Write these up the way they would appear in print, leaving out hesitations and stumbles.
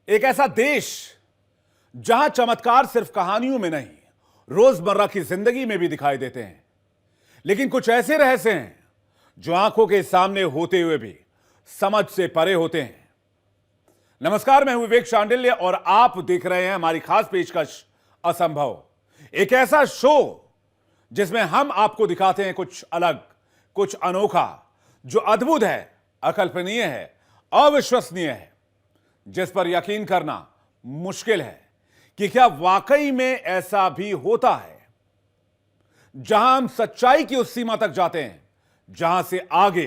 एक ऐसा देश जहां चमत्कार सिर्फ कहानियों में नहीं, रोजमर्रा की जिंदगी में भी दिखाई देते हैं। लेकिन कुछ ऐसे रहस्य हैं जो आंखों के सामने होते हुए भी समझ से परे होते हैं। नमस्कार, मैं हूं विवेक शांडिल्य और आप देख रहे हैं हमारी खास पेशकश असंभव, एक ऐसा शो जिसमें हम आपको दिखाते हैं कुछ अलग, कुछ अनोखा, जो अद्भुत है, अकल्पनीय है, अविश्वसनीय है, जिस पर यकीन करना मुश्किल है कि क्या वाकई में ऐसा भी होता है। जहां हम सच्चाई की उस सीमा तक जाते हैं जहां से आगे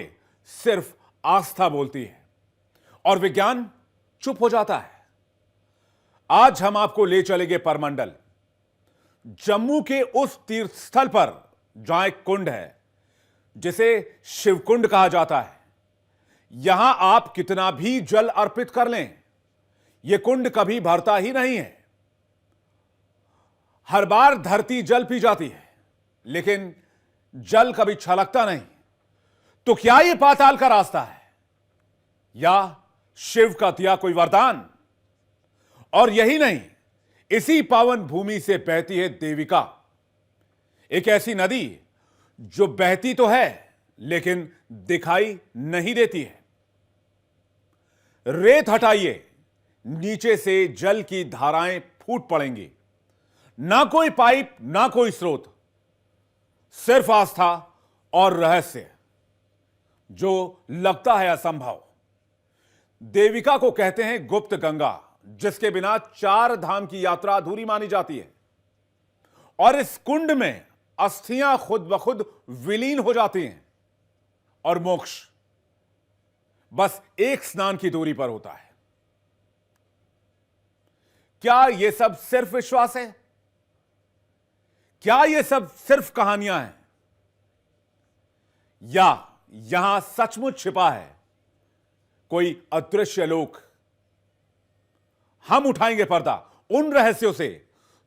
सिर्फ आस्था बोलती है और विज्ञान चुप हो जाता है। आज हम आपको ले चलेंगे परमंडल, जम्मू के उस तीर्थ स्थल पर जहां एक कुंड है जिसे शिवकुंड कहा जाता है। यहां आप कितना भी जल अर्पित कर लें, यह कुंड कभी भरता ही नहीं है। हर बार धरती जल पी जाती है, लेकिन जल कभी छलकता नहीं। तो क्या यह पाताल का रास्ता है या शिव का दिया कोई वरदान? और यही नहीं, इसी पावन भूमि से बहती है देविका, एक ऐसी नदी जो बहती तो है लेकिन दिखाई नहीं देती है। रेत हटाइए, नीचे से जल की धाराएं फूट पड़ेंगी। ना कोई पाइप, ना कोई स्रोत, सिर्फ आस्था और रहस्य जो लगता है असंभव। देविका को कहते हैं गुप्त गंगा, जिसके बिना 4 धाम की यात्रा अधूरी मानी जाती है। और इस कुंड में अस्थियां खुद ब खुद विलीन हो जाती हैं और मोक्ष बस एक स्नान की दूरी पर होता है। क्या यह सब सिर्फ विश्वास है? क्या यह सब सिर्फ कहानियां हैं? या यहां सचमुच छिपा है कोई अदृश्य लोक? हम उठाएंगे पर्दा उन रहस्यों से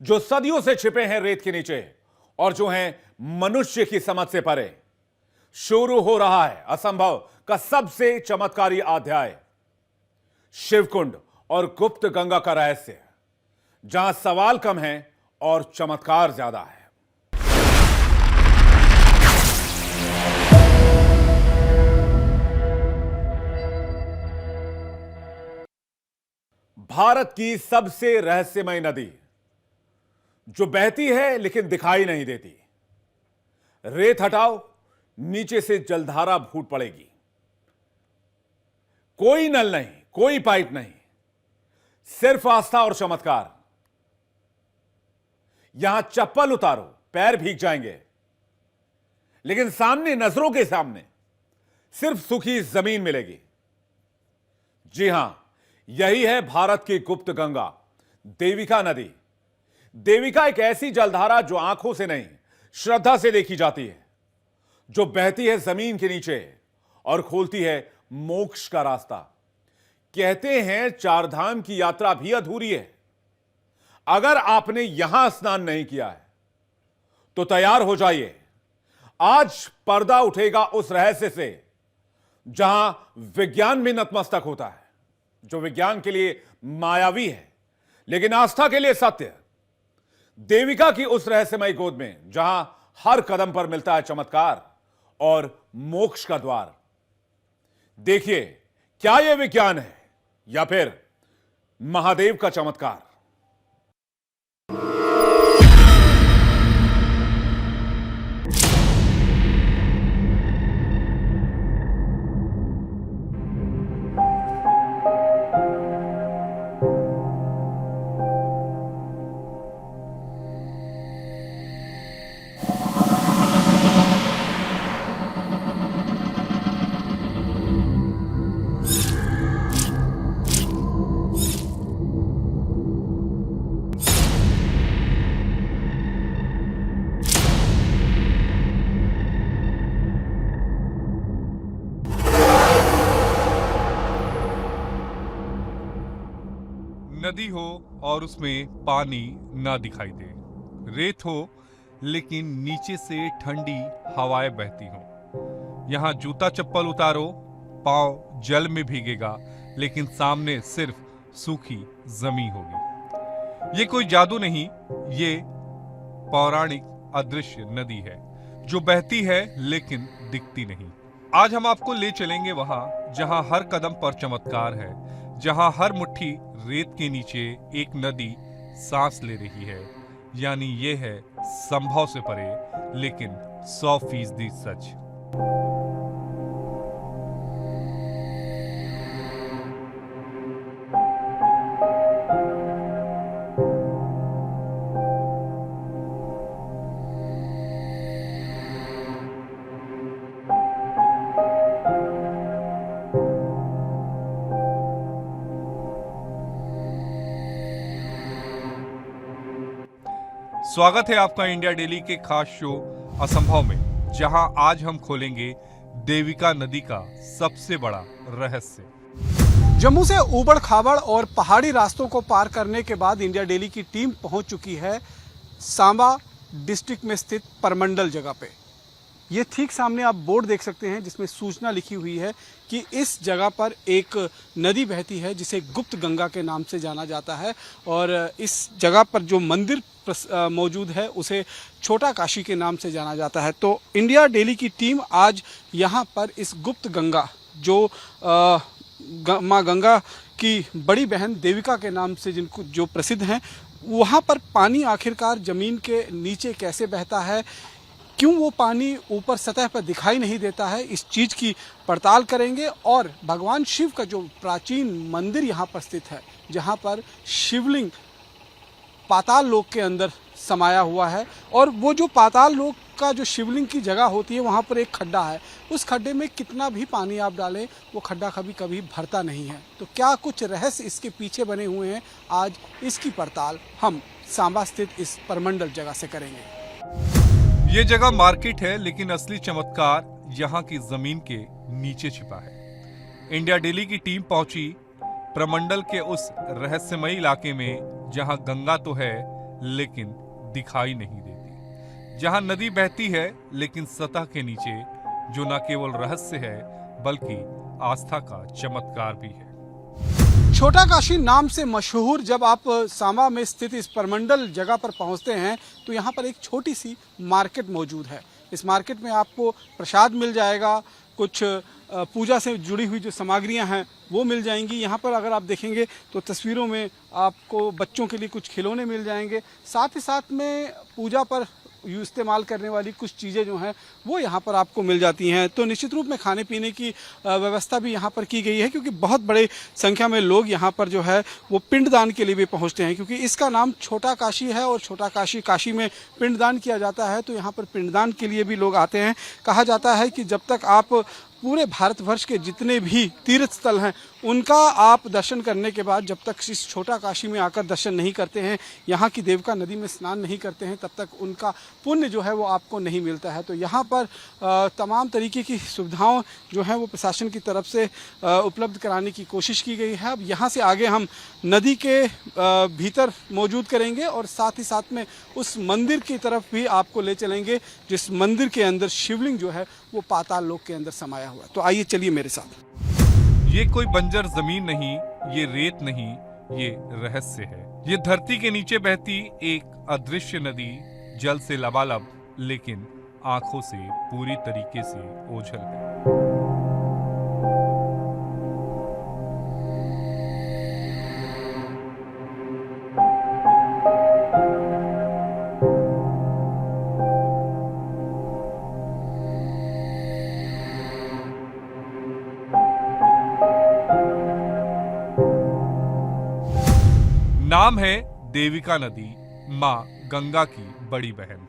जो सदियों से छिपे हैं रेत के नीचे और जो हैं मनुष्य की समझ से परे। शुरू हो रहा है असंभव का सबसे चमत्कारी अध्याय, शिवकुंड और गुप्त गंगा का रहस्य, जहां सवाल कम है और चमत्कार ज्यादा है। भारत की सबसे रहस्यमय नदी जो बहती है लेकिन दिखाई नहीं देती। रेत हटाओ, नीचे से जलधारा फूट पड़ेगी। कोई नल नहीं, कोई पाइप नहीं, सिर्फ आस्था और चमत्कार। यहां चप्पल उतारो, पैर भीग जाएंगे, लेकिन सामने, नजरों के सामने सिर्फ सूखी जमीन मिलेगी। जी हां, यही है भारत की गुप्त गंगा, देविका नदी। देविका एक ऐसी जलधारा जो आंखों से नहीं, श्रद्धा से देखी जाती है, जो बहती है जमीन के नीचे और खोलती है मोक्ष का रास्ता। कहते हैं 4 धाम की यात्रा भी अधूरी है। अगर आपने यहां स्नान नहीं किया है तो तैयार हो जाइए। आज पर्दा उठेगा उस रहस्य से जहां विज्ञान भी नतमस्तक होता है, जो विज्ञान के लिए मायावी है लेकिन आस्था के लिए सत्य। देविका की उस रहस्यमय गोद में जहां हर कदम पर मिलता है चमत्कार और मोक्ष का द्वार। देखिए, क्या यह विज्ञान है या फिर महादेव का चमत्कार? नदी हो और उसमें पानी ना दिखाई दे, रेत हो लेकिन नीचे से ठंडी हवाएं बहती हो। यहाँ जूता चप्पल उतारो, पाँव जल में भीगेगा, लेकिन सामने सिर्फ सूखी जमीन होगी। ये कोई जादू नहीं, ये पौराणिक अदृश्य नदी है जो बहती है लेकिन दिखती नहीं। आज हम आपको ले चलेंगे वहां जहां हर कदम पर चमत्कार है, जहां हर मुट्ठी रेत के नीचे एक नदी सांस ले रही है। यानी ये है संभव से परे लेकिन 100% सच। स्वागत है आपका इंडिया डेली के खास शो असंभव में, जहां आज हम खोलेंगे देविका नदी का सबसे बड़ा रहस्य। जम्मू से ऊबड़ खाबड़ और पहाड़ी रास्तों को पार करने के बाद इंडिया डेली की टीम पहुंच चुकी है सांबा डिस्ट्रिक्ट में स्थित परमंडल जगह पे। ये ठीक सामने आप बोर्ड देख सकते हैं जिसमें सूचना लिखी हुई है कि इस जगह पर एक नदी बहती है जिसे गुप्त गंगा के नाम से जाना जाता है, और इस जगह पर जो मंदिर मौजूद है उसे छोटा काशी के नाम से जाना जाता है। तो इंडिया डेली की टीम आज यहाँ पर इस गुप्त गंगा जो माँ गंगा की बड़ी बहन देविका के नाम से जिनको जो प्रसिद्ध हैं, वहाँ पर पानी आखिरकार ज़मीन के नीचे कैसे बहता है, क्यों वो पानी ऊपर सतह पर दिखाई नहीं देता है, इस चीज़ की पड़ताल करेंगे। और भगवान शिव का जो प्राचीन मंदिर यहाँ पर स्थित है, जहाँ पर शिवलिंग पाताल लोक के अंदर समाया हुआ है, और वो जो पाताल लोक का जो शिवलिंग की जगह होती है वहाँ पर एक खड्डा है, उस खड्डे में कितना भी पानी आप डालें वो खड्डा कभी कभी भरता नहीं है। तो क्या कुछ रहस्य इसके पीछे बने हुए हैं, आज इसकी पड़ताल हम सांबा स्थित इस परमंडल जगह से करेंगे। ये जगह मार्केट है लेकिन असली चमत्कार यहाँ की जमीन के नीचे छिपा है। इंडिया डेली की टीम पहुंची प्रमंडल के उस रहस्यमयी इलाके में जहां गंगा तो है लेकिन दिखाई नहीं देती, जहां नदी बहती है लेकिन सतह के नीचे, जो न केवल रहस्य है बल्कि आस्था का चमत्कार भी है। छोटा काशी नाम से मशहूर जब आप सांबा में स्थित इस परमंडल जगह पर पहुंचते हैं तो यहाँ पर एक छोटी सी मार्केट मौजूद है। इस मार्केट में आपको प्रसाद मिल जाएगा, कुछ पूजा से जुड़ी हुई जो सामग्रियां हैं वो मिल जाएंगी। यहाँ पर अगर आप देखेंगे तो तस्वीरों में आपको बच्चों के लिए कुछ खिलौने मिल जाएंगे, साथ ही साथ में पूजा पर इस्तेमाल करने वाली कुछ चीज़ें जो हैं वो यहाँ पर आपको मिल जाती हैं। तो निश्चित रूप में खाने पीने की व्यवस्था भी यहाँ पर की गई है, क्योंकि बहुत बड़े संख्या में लोग यहाँ पर जो है वो पिंडदान के लिए भी पहुँचते हैं, क्योंकि इसका नाम छोटा काशी है और छोटा काशी, काशी में पिंडदान किया जाता है, तो यहाँ पर पिंडदान के लिए भी लोग आते हैं। कहा जाता है कि जब तक आप पूरे भारतवर्ष के जितने भी तीर्थ स्थल हैं उनका आप दर्शन करने के बाद जब तक इस छोटा काशी में आकर दर्शन नहीं करते हैं, यहाँ की देविका नदी में स्नान नहीं करते हैं, तब तक उनका पुण्य जो है वो आपको नहीं मिलता है। तो यहाँ पर तमाम तरीके की सुविधाओं जो हैं वो प्रशासन की तरफ से उपलब्ध कराने की कोशिश की गई है। अब यहाँ से आगे हम नदी के भीतर मौजूद करेंगे और साथ ही साथ में उस मंदिर की तरफ भी आपको ले चलेंगे, जिस मंदिर के अंदर शिवलिंग जो है वो पाताल लोक के अंदर समाया हुआ है। तो आइए चलिए मेरे साथ। ये कोई बंजर जमीन नहीं, ये रेत नहीं, ये रहस्य है। ये धरती के नीचे बहती एक अदृश्य नदी, जल से लबालब लेकिन आंखों से पूरी तरीके से ओझल है। नाम है देविका नदी, माँ गंगा की बड़ी बहन,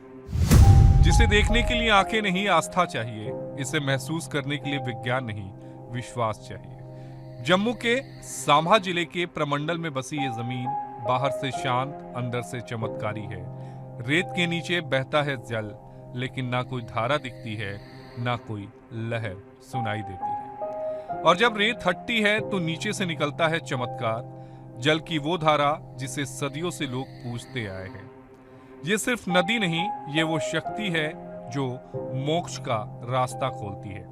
जिसे देखने के लिए आंखें नहीं आस्था चाहिए, इसे महसूस करने के लिए विज्ञान नहीं विश्वास चाहिए। जम्मू के सांबा जिले के प्रमंडल में बसी ये जमीन बाहर से शांत, अंदर से चमत्कारी है। रेत के नीचे बहता है जल, लेकिन ना कोई धारा दिखती है, ना कोई लहर सुनाई देती है। और जब रेत हटती है तो नीचे से निकलता है चमत्कार, जल की वो धारा जिसे सदियों से लोग पूजते आए हैं। ये सिर्फ नदी नहीं, ये वो शक्ति है जो मोक्ष का रास्ता खोलती है।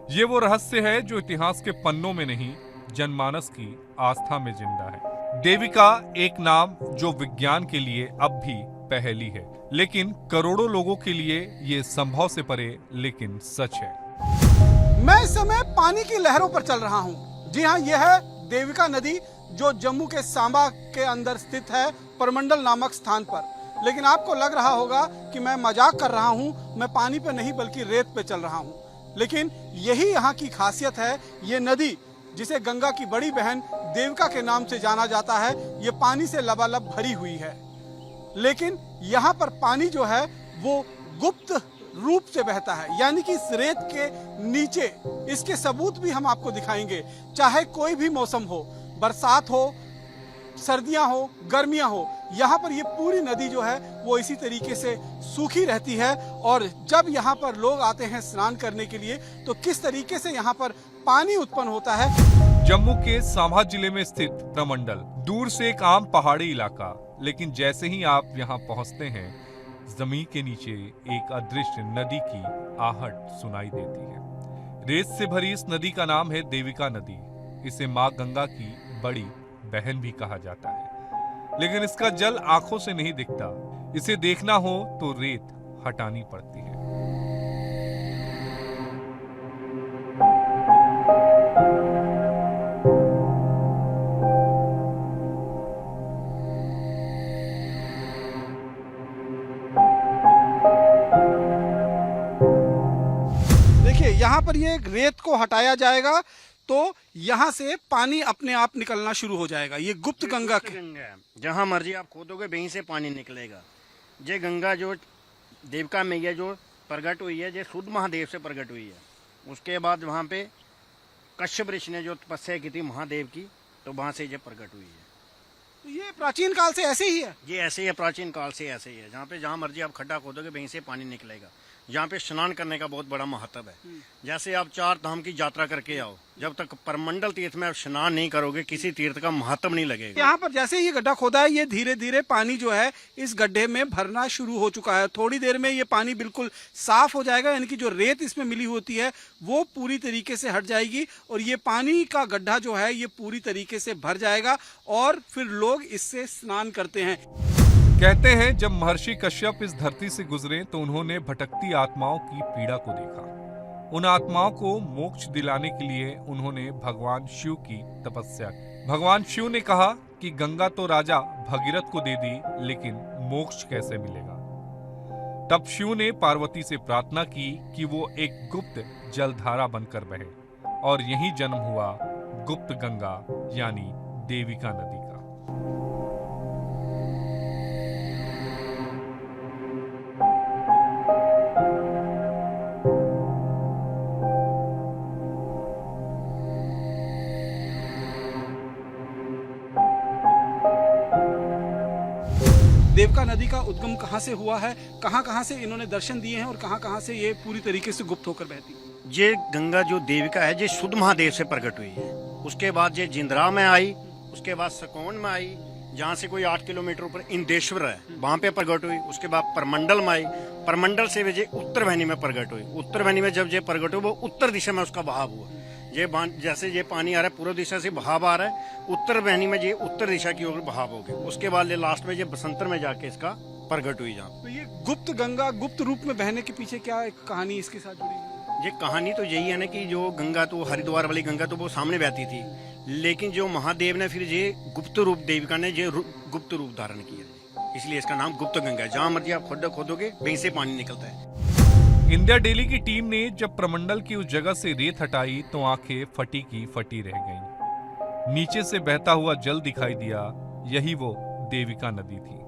ये वो रहस्य है जो इतिहास के पन्नों में नहीं जनमानस की आस्था में जिंदा है। देविका एक नाम जो विज्ञान के लिए अब भी पहेली है, लेकिन करोड़ों लोगों के लिए ये संभव से परे लेकिन सच है। मैं इस समय पानी की लहरों पर चल रहा हूँ। जी हाँ, यह है देविका नदी जो जम्मू के सांबा के अंदर स्थित है, परमंडल नामक स्थान पर। लेकिन आपको लग रहा होगा कि मैं मजाक कर रहा हूँ, मैं पानी पे नहीं बल्कि रेत पे चल रहा हूँ। लेकिन यही यहाँ की खासियत है। ये नदी जिसे गंगा की बड़ी बहन देविका के नाम से जाना जाता है, ये पानी से लबालब भरी हुई है। लेकिन यहाँ पर पानी जो है वो गुप्त रूप से बहता है, यानी कि इस रेत के नीचे। इसके सबूत भी हम आपको दिखाएंगे। चाहे कोई भी मौसम हो, बरसात हो, सर्दियां हो, गर्मियां हो, यहाँ पर ये पूरी नदी जो है वो इसी तरीके से सूखी रहती है। और जब यहाँ पर लोग आते हैं स्नान करने के लिए तो किस तरीके से यहाँ पर पानी उत्पन्न होता है। जम्मू के सांभा जिले में स्थित प्रमंडल दूर से एक आम पहाड़ी इलाका, लेकिन जैसे ही आप यहाँ पहुँचते हैं जमीन के नीचे एक अदृश्य नदी की आहट सुनाई देती है। रेत से भरी इस नदी का नाम है देविका नदी। इसे माँ गंगा की बड़ी बहन भी कहा जाता है, लेकिन इसका जल आंखों से नहीं दिखता। इसे देखना हो तो रेत हटानी पड़ती है। देखिए, यहाँ पर ये रेत को हटाया जाएगा तो यहाँ से पानी अपने आप निकलना शुरू हो जाएगा। ये गुप्त गंगा है, जहाँ मर्जी आप खोदोगे वहीं से पानी निकलेगा। ये गंगा जो देविका मैया जो प्रकट हुई है, ये शुद्ध महादेव से प्रकट हुई है। उसके बाद वहाँ पे कश्यप ऋषि ने जो तपस्या की थी महादेव की, तो वहाँ से ये प्रकट हुई है। तो ये प्राचीन काल से ऐसे ही है। ये ऐसे ही है, प्राचीन काल से ऐसे ही है। जहाँ मर्जी आप खड्डा खोदोगे वहीं से पानी निकलेगा। यहाँ पे स्नान करने का बहुत बड़ा महत्व है। जैसे आप 4 धाम की यात्रा करके आओ, जब तक परमंडल तीर्थ में आप स्नान नहीं करोगे किसी तीर्थ का महत्व नहीं लगेगा। यहाँ पर जैसे ही ये गड्ढा खोदा है, ये धीरे धीरे पानी जो है इस गड्ढे में भरना शुरू हो चुका है। थोड़ी देर में ये पानी बिल्कुल साफ हो जाएगा, यानी कि जो रेत इसमें मिली होती है वो पूरी तरीके से हट जाएगी और ये पानी का गड्ढा जो है ये पूरी तरीके से भर जाएगा और फिर लोग इससे स्नान करते हैं। कहते हैं जब महर्षि कश्यप इस धरती से गुजरे तो उन्होंने भटकती आत्माओं की पीड़ा को देखा। उन आत्माओं को मोक्ष दिलाने के लिए उन्होंने भगवान शिव की तपस्या की। भगवान शिव ने कहा कि गंगा तो राजा भगीरथ को दे दी, लेकिन मोक्ष कैसे मिलेगा। तब शिव ने पार्वती से प्रार्थना की कि वो एक गुप्त जलधारा बनकर बहे, और यही जन्म हुआ गुप्त गंगा यानी देविका नदी का। देविका नदी का उद्गम कहाँ से हुआ है, कहाँ से इन्होंने दर्शन दिए हैं और कहाँ से ये पूरी तरीके से गुप्त होकर बहती है। ये गंगा जो देविका है ये शुद्ध महादेव से प्रकट हुई है। उसके बाद ये जिंद्रा में आई, उसके बाद सकौन में आई, जहाँ से कोई 8 किलोमीटर ऊपर इंदेश्वर है वहाँ पे प्रकट हुई। उसके बाद परमंडल में आई, परमंडल से ये उत्तर वाहिनी में प्रकट हुई। उत्तर वाहिनी में जब ये प्रकट हुई वो उत्तर दिशा में उसका बहाव हुआ। ये जैसे ये पानी आ रहा है पूर्व दिशा से बहाव आ रहा है, उत्तर वाहिनी में ये उत्तर दिशा की ओर बहाव हो गया। उसके बाद ये लास्ट में ये बसंतर में जाके इसका प्रकट हुई। जहाँ तो ये गुप्त गंगा गुप्त रूप में बहने के पीछे क्या एक कहानी इसके साथ जुड़ी हुई है? ये कहानी तो यही है ना कि जो गंगा तो हरिद्वार वाली गंगा तो वो सामने बहती थी, लेकिन जो महादेव ने फिर ये गुप्त रूप देविका ने ये गुप्त रूप धारण किया, इसलिए इसका नाम गुप्त गंगा है। जहाँ मर्जी आप खोदोगे वहीं से पानी निकलता है। इंडिया डेली की टीम ने जब प्रमंडल की उस जगह से रेत हटाई तो आंखें फटी की फटी रह गईं। नीचे से बहता हुआ जल दिखाई दिया। यही वो देविका नदी थी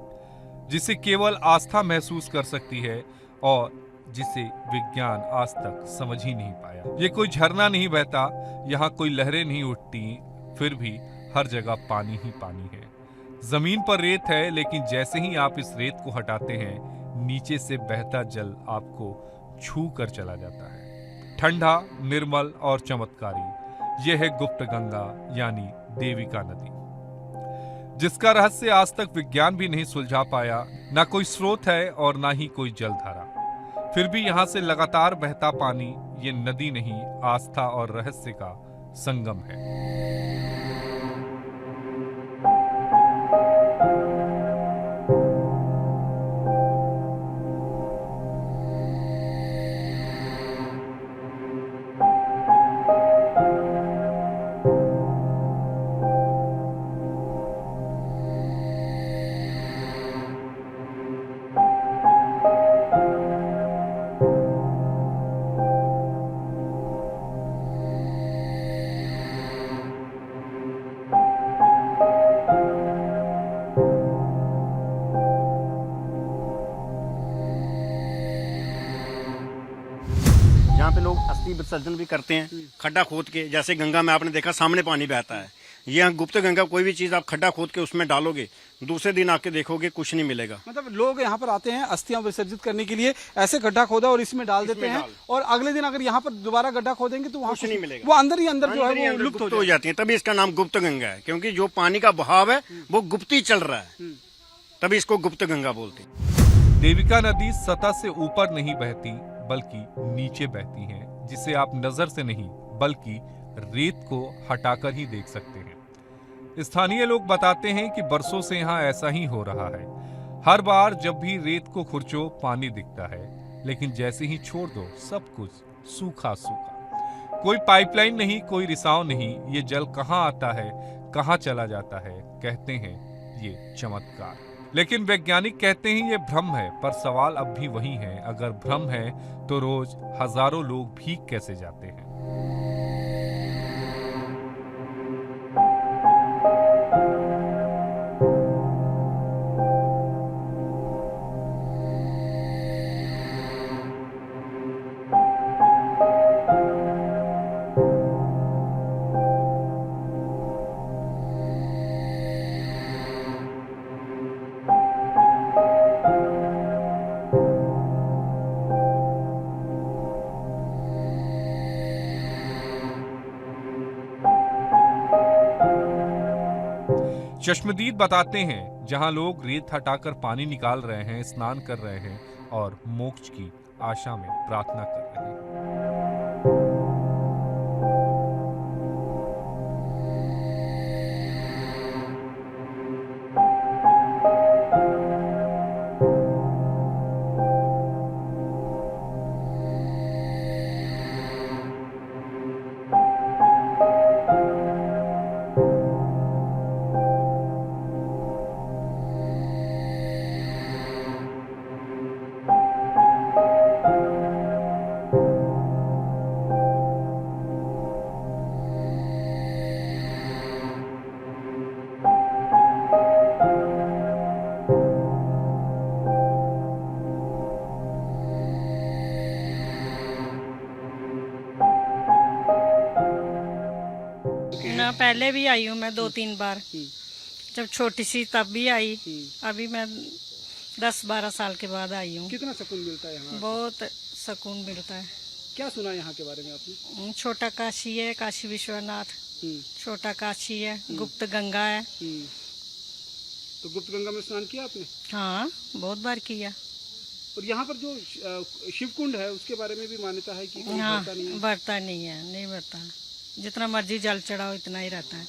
जिसे केवल आस्था महसूस कर सकती है और जिसे विज्ञान आज तक समझ ही नहीं पाया। ये कोई झरना नहीं बहता, यहाँ कोई लहरें नहीं उठती, फिर भी हर जगह पानी ही पानी है। जमीन पर रेत है, लेकिन जैसे ही आप इस रेत को हटाते हैं नीचे से बहता जल आपको छू कर चला जाता है। ठंडा, निर्मल और चमत्कारी। यह है गुप्त गंगा यानी देविका नदी, जिसका रहस्य आज तक विज्ञान भी नहीं सुलझा पाया। ना कोई स्रोत है और ना ही कोई जलधारा, फिर भी यहाँ से लगातार बहता पानी ये नदी नहीं, आस्था और रहस्य का संगम है। जहाँ पे लोग अस्थि विसर्जन भी करते हैं खड्डा खोद के, जैसे गंगा में आपने देखा सामने पानी बहता है। यहाँ गुप्त गंगा, कोई भी चीज आप खड्डा खोद के उसमें डालोगे, दूसरे दिन आके देखोगे कुछ नहीं मिलेगा। मतलब लोग यहाँ पर आते हैं अस्थियां विसर्जित करने के लिए, ऐसे गड्ढा खोदा और इसमें डाल देते हैं, और अगले दिन अगर यहाँ पर दोबारा गड्ढा खोदेंगे तो वहाँ कुछ नहीं मिलेगा, वो अंदर ही अंदर जो है वो लुप्त हो जाती है। तभी इसका नाम गुप्त गंगा है, क्योंकि जो पानी का बहाव है वो गुप्त ही चल रहा है, तभी इसको गुप्त गंगा बोलते हैं। देविका नदी सतह से ऊपर नहीं बहती बल्कि नीचे बहती है, जिसे आप नजर से नहीं बल्कि रेत को हटाकर ही देख सकते हैं। स्थानीय लोग बताते हैं कि बरसों से यहाँ ऐसा ही हो रहा है। हर बार जब भी रेत को खुरचो पानी दिखता है, लेकिन जैसे ही छोड़ दो सब कुछ सूखा सूखा। कोई पाइपलाइन नहीं, कोई रिसाव नहीं। ये जल कहाँ आता है, कहाँ चला जाता है, कहते हैं ये चमत्कार। लेकिन वैज्ञानिक कहते हैं ये भ्रम है, पर सवाल अब भी वही है, अगर भ्रम है तो रोज हजारों लोग भीग कैसे जाते हैं। चश्मदीद बताते हैं जहां लोग रेत हटाकर पानी निकाल रहे हैं, स्नान कर रहे हैं और मोक्ष की आशा में प्रार्थना कर रहे हैं। पहले भी आई हूँ मैं 2-3 बार, जब छोटी सी तब भी आई, अभी मैं 10-12 साल के बाद आई हूँ। कितना सुकून मिलता है यहाँ? बहुत सुकून मिलता है। क्या सुना यहाँ के बारे में आपने? छोटा काशी है, काशी विश्वनाथ, छोटा काशी है, गुप्त गंगा है। तो गुप्त गंगा में स्नान किया आपने? हाँ, बहुत बार किया। और यहाँ पर जो शिव कुंड है उसके बारे में भी मान्यता है कि हाँ, बढ़ता नहीं है, नहीं बढ़ता, जितना मर्जी जल चढ़ाओ इतना ही रहता है।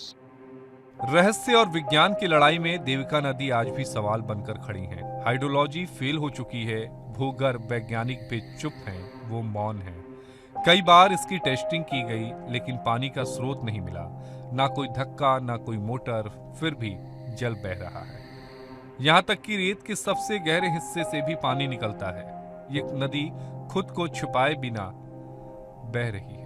रहस्य और विज्ञान की लड़ाई में देविका नदी आज भी सवाल बनकर खड़ी है। हाइड्रोलॉजी फेल हो चुकी है, भूगर्भ वैज्ञानिक भी चुप हैं, वो मौन है। कई बार इसकी टेस्टिंग की गई, लेकिन पानी का स्रोत नहीं मिला, ना कोई धक्का, ना कोई मोटर, फिर भी जल बह रहा है। यहाँ तक कि रेत के सबसे गहरे हिस्से से भी पानी निकलता है। ये नदी खुद को छुपाए बिना बह रही है,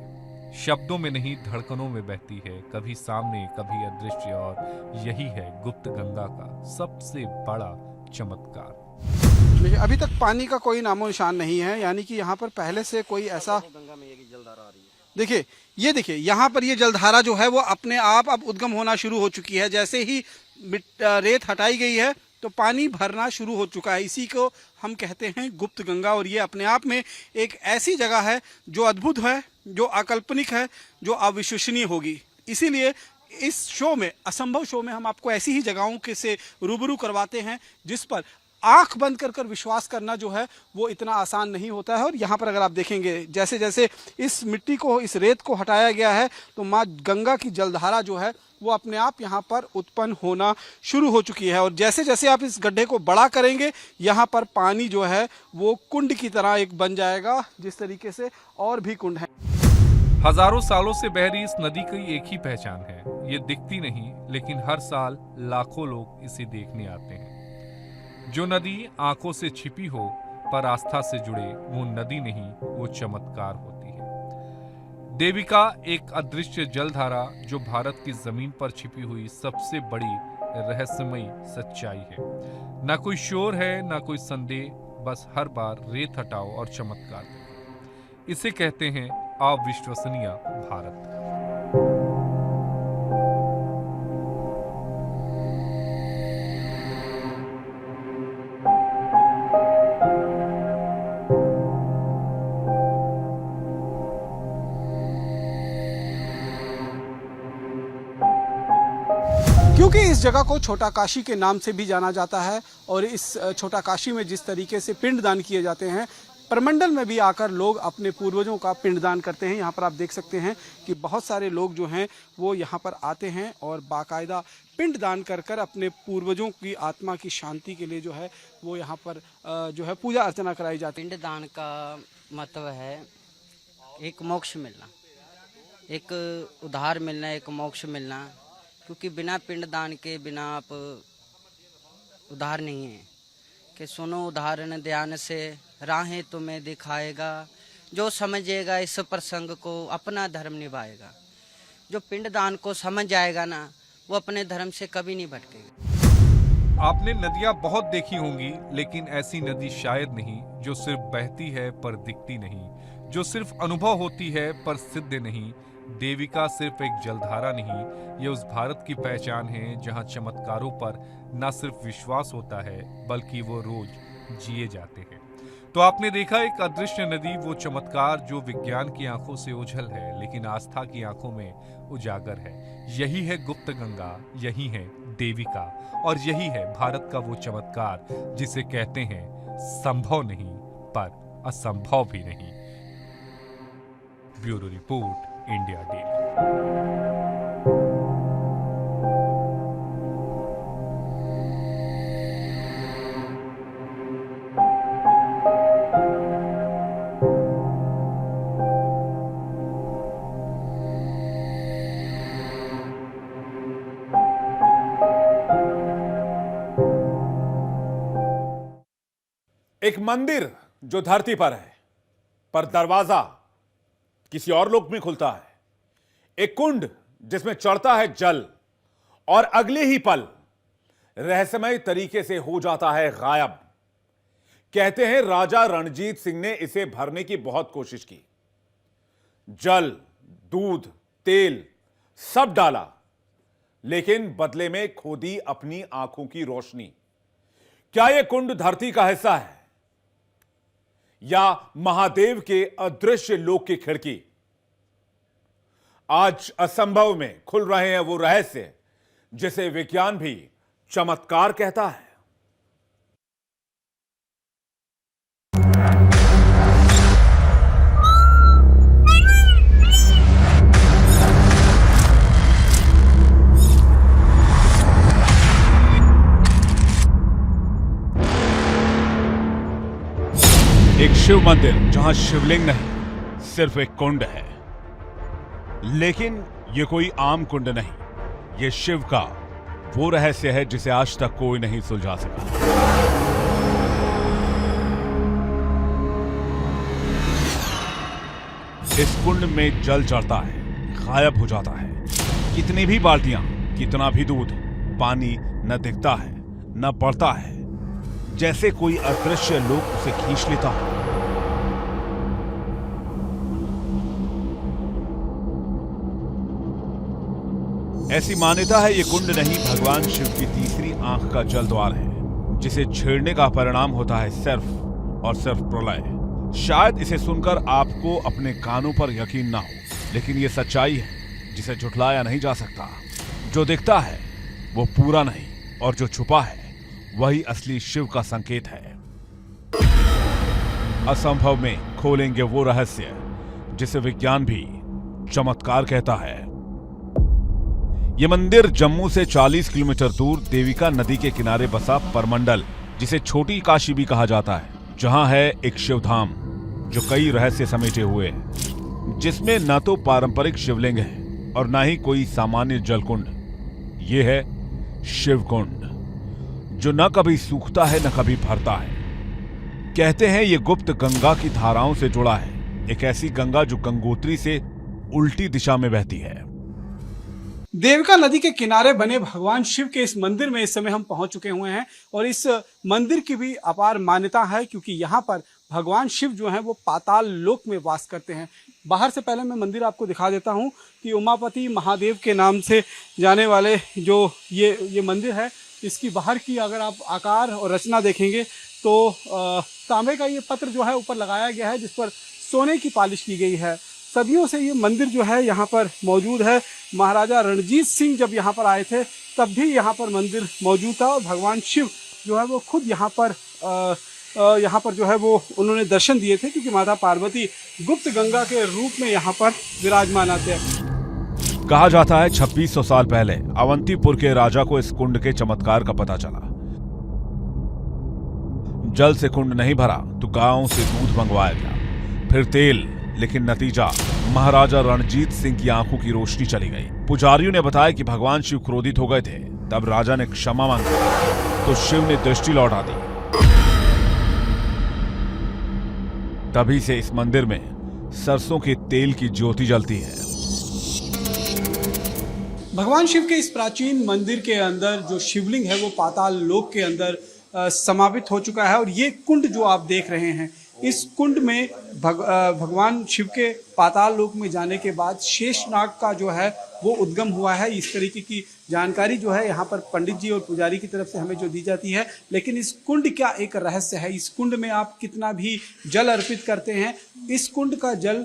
शब्दों में नहीं धड़कनों में बहती है, कभी सामने कभी अदृश्य, और यही है गुप्त गंगा का सबसे बड़ा चमत्कार। देखिए अभी तक पानी का कोई नामो निशान नहीं है, यानी कि यहाँ पर पहले से कोई ऐसा, देखिए ये देखिए यहाँ पर ये जलधारा जो है वो अपने आप अब उद्गम होना शुरू हो चुकी है। जैसे ही रेत हटाई गई है तो पानी भरना शुरू हो चुका है। इसी को हम कहते हैं गुप्त गंगा, और ये अपने आप में एक ऐसी जगह है जो अद्भुत है, जो अकल्पनिक है, जो अविश्वसनीय होगी। इसीलिए इस शो में, असंभव शो में, हम आपको ऐसी ही जगहों के से रूबरू करवाते हैं जिस पर आंख बंद कर विश्वास करना जो है वो इतना आसान नहीं होता है। और यहाँ पर अगर आप देखेंगे जैसे जैसे इस मिट्टी को, इस रेत को हटाया गया है तो माँ गंगा की जलधारा जो है वो अपने आप यहाँ पर उत्पन्न होना शुरू हो चुकी है। और जैसे जैसे आप इस गड्ढे को बड़ा करेंगे यहाँ पर पानी जो है वो कुंड की तरह एक बन जाएगा, जिस तरीके से और भी कुंड हैं। हजारों सालों से बह रही इस नदी की एक ही पहचान है, ये दिखती नहीं लेकिन हर साल लाखों लोग इसे देखने आते हैं। जो नदी आंखों से छिपी हो पर आस्था से जुड़े, वो नदी नहीं, वो चमत्कार होती है। देविका एक अदृश्य जलधारा जो भारत की जमीन पर छिपी हुई सबसे बड़ी रहस्यमयी सच्चाई है। ना कोई शोर है, ना कोई संदेह, बस हर बार रेत हटाओ और चमत्कार देखो। इसे कहते हैं अविश्वसनीय भारत। क्योंकि इस जगह को छोटा काशी के नाम से भी जाना जाता है और इस छोटा काशी में जिस तरीके से पिंडदान किए जाते हैं, परमंडल में भी आकर लोग अपने पूर्वजों का पिंडदान करते हैं। यहाँ पर आप देख सकते हैं कि बहुत सारे लोग जो हैं वो यहाँ पर आते हैं और बाकायदा पिंडदान कर कर अपने पूर्वजों की आत्मा की शांति के लिए जो है वो यहाँ पर जो है पूजा अर्चना कराई जाती है। पिंडदान का मतलब है एक मोक्ष मिलना, एक उद्धार मिलना, एक मोक्ष मिलना। क्योंकि बिना पिंडदान के बिना आप उद्धार नहीं है। कि सुनो उदाहरण ध्यान से, राहें तुम्हें दिखाएगा, जो समझेगा इस प्रसंग को अपना धर्म निभाएगा। जो पिंडदान को समझ जाएगा ना, वो अपने धर्म से कभी नहीं भटकेगा। आपने नदियां बहुत देखी होंगी, लेकिन ऐसी नदी शायद नहीं जो सिर्फ बहती है पर दिखती नहीं, जो सिर्फ अनुभव होती है पर सिद्ध नहीं। देविका सिर्फ एक जलधारा नहीं, ये उस भारत की पहचान है जहां चमत्कारों पर न सिर्फ विश्वास होता है बल्कि वो रोज जिए जाते हैं। तो आपने देखा एक अदृश्य नदी, वो चमत्कार जो विज्ञान की आंखों से ओझल है लेकिन आस्था की आंखों में उजागर है। यही है गुप्त गंगा, यही है देविका और यही है भारत का वो चमत्कार जिसे कहते हैं संभव नहीं पर असंभव भी नहीं। Bureau report, India daily. एक मंदिर जो धरती पर है पर दरवाजा किसी और लोक में खुलता है। एक कुंड जिसमें चढ़ता है जल और अगले ही पल रहस्यमय तरीके से हो जाता है गायब। कहते हैं राजा रणजीत सिंह ने इसे भरने की बहुत कोशिश की, जल, दूध, तेल सब डाला, लेकिन बदले में खो दी अपनी आंखों की रोशनी। क्या यह कुंड धरती का हिस्सा है या महादेव के अदृश्य लोक की खिड़की? आज असंभव में खुल रहे हैं वो रहस्य जिसे विज्ञान भी चमत्कार कहता है। एक शिव मंदिर जहां शिवलिंग नहीं, सिर्फ एक कुंड है। लेकिन यह कोई आम कुंड नहीं, यह शिव का वो रहस्य है जिसे आज तक कोई नहीं सुलझा सका। इस कुंड में जल चढ़ता है, गायब हो जाता है। कितनी भी बाल्टियां, कितना भी दूध, पानी न दिखता है न बढ़ता है, जैसे कोई अदृश्य लोक उसे खींच लेता हो। ऐसी मान्यता है ये कुंड नहीं, भगवान शिव की तीसरी आंख का जल द्वार है, जिसे छेड़ने का परिणाम होता है सिर्फ और सिर्फ प्रलय। शायद इसे सुनकर आपको अपने कानों पर यकीन ना हो, लेकिन ये सच्चाई है जिसे झुठलाया नहीं जा सकता। जो दिखता है वो पूरा नहीं और जो छुपा है वही असली शिव का संकेत है। असंभव में खोलेंगे वो रहस्य जिसे विज्ञान भी चमत्कार कहता है। यह मंदिर जम्मू से 40 किलोमीटर दूर देविका नदी के किनारे बसा परमंडल, जिसे छोटी काशी भी कहा जाता है, जहां है एक शिवधाम जो कई रहस्य समेटे हुए है, जिसमें न तो पारंपरिक शिवलिंग है और न ही कोई सामान्य जलकुंड। यह है शिवकुंड, जो न कभी सूखता है न कभी भरता है। कहते हैं ये गुप्त गंगा की धाराओं से जुड़ा है, एक ऐसी गंगा जो गंगोत्री से उल्टी दिशा में बहती है। देविका नदी के किनारे बने भगवान शिव के इस मंदिर में इस समय हम पहुंच चुके हुए हैं और इस मंदिर की भी अपार मान्यता है, क्योंकि यहाँ पर भगवान शिव जो हैं वो पाताल लोक में वास करते हैं। बाहर से पहले मैं मंदिर आपको दिखा देता हूँ कि उमापति महादेव के नाम से जाने वाले जो ये मंदिर है, इसकी बाहर की अगर आप आकार और रचना देखेंगे तो तांबे का ये पत्र जो है ऊपर लगाया गया है, जिस पर सोने की पॉलिश की गई है। सदियों से ये मंदिर जो है यहाँ पर मौजूद है। महाराजा रणजीत सिंह जब यहाँ पर आए थे तब भी यहाँ पर मंदिर मौजूद था और भगवान शिव जो है वो खुद यहाँ पर जो है वो उन्होंने दर्शन दिए थे, क्योंकि माता पार्वती गुप्त गंगा के रूप में यहाँ पर विराजमान आते हैं। कहा जाता है 2600 साल पहले अवंतीपुर के राजा को इस कुंड के चमत्कार का पता चला। जल से कुंड नहीं भरा तो गांव से दूध मंगवाया गया, फिर तेल, लेकिन नतीजा महाराजा रणजीत सिंह की आंखों की रोशनी चली गई। पुजारियों ने बताया कि भगवान शिव क्रोधित हो गए थे। तब राजा ने क्षमा मांगी तो शिव ने दृष्टि लौटा दी। तभी से इस मंदिर में सरसों के तेल की ज्योति जलती है। भगवान शिव के इस प्राचीन मंदिर के अंदर जो शिवलिंग है वो पाताल लोक के अंदर समावित हो चुका है और ये कुंड जो आप देख रहे हैं, इस कुंड में भगवान शिव के पाताल लोक में जाने के बाद शेषनाग का जो है वो उद्गम हुआ है। इस तरीके की जानकारी जो है यहाँ पर पंडित जी और पुजारी की तरफ से हमें जो दी जाती है। लेकिन इस कुंड का एक रहस्य है। इस कुंड में आप कितना भी जल अर्पित करते हैं, इस कुंड का जल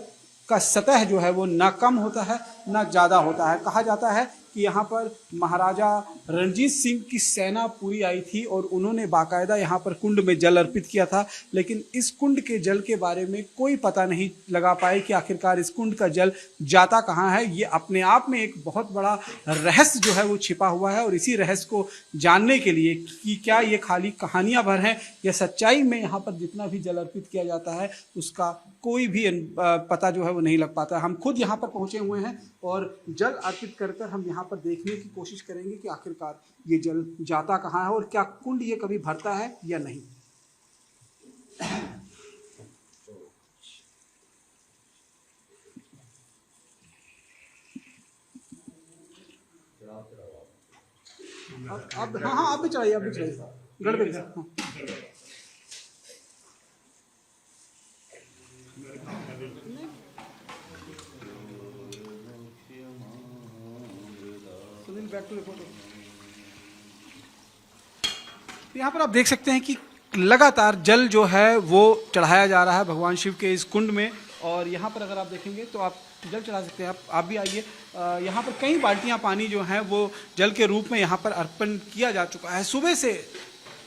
का सतह जो है वो ना कम होता है ना ज़्यादा होता है। कहा जाता है कि यहाँ पर महाराजा रणजीत सिंह की सेना पूरी आई थी और उन्होंने बाकायदा यहाँ पर कुंड में जल अर्पित किया था, लेकिन इस कुंड के जल के बारे में कोई पता नहीं लगा पाए कि आखिरकार इस कुंड का जल जाता कहाँ है। ये अपने आप में एक बहुत बड़ा रहस्य जो है वो छिपा हुआ है और इसी रहस्य को जानने के लिए कि क्या ये खाली कहानियाँ भर हैं या सच्चाई में यहाँ पर जितना भी जल अर्पित किया जाता है उसका कोई भी पता जो है वो नहीं लग पाता। हम खुद यहाँ पर पहुँचे हुए हैं और जल अर्पित कर हम यहाँ पर देखने की कोशिश करेंगे कि आखिरकार ये जल जाता कहाँ है और क्या कुंड ये कभी भरता है या नहीं। अब हाँ आप भी चढ़ाइए, गड़बड़ बैक टू रिपोर्ट। यहाँ पर आप देख सकते हैं कि लगातार जल जो है वो चढ़ाया जा रहा है भगवान शिव के इस कुंड में। और यहाँ पर अगर आप देखेंगे तो आप जल चढ़ा सकते हैं। आप भी आइए। यहाँ पर कई बाल्टियाँ पानी जो हैं वो जल के रूप में यहाँ पर अर्पण किया जा चुका है। सुबह से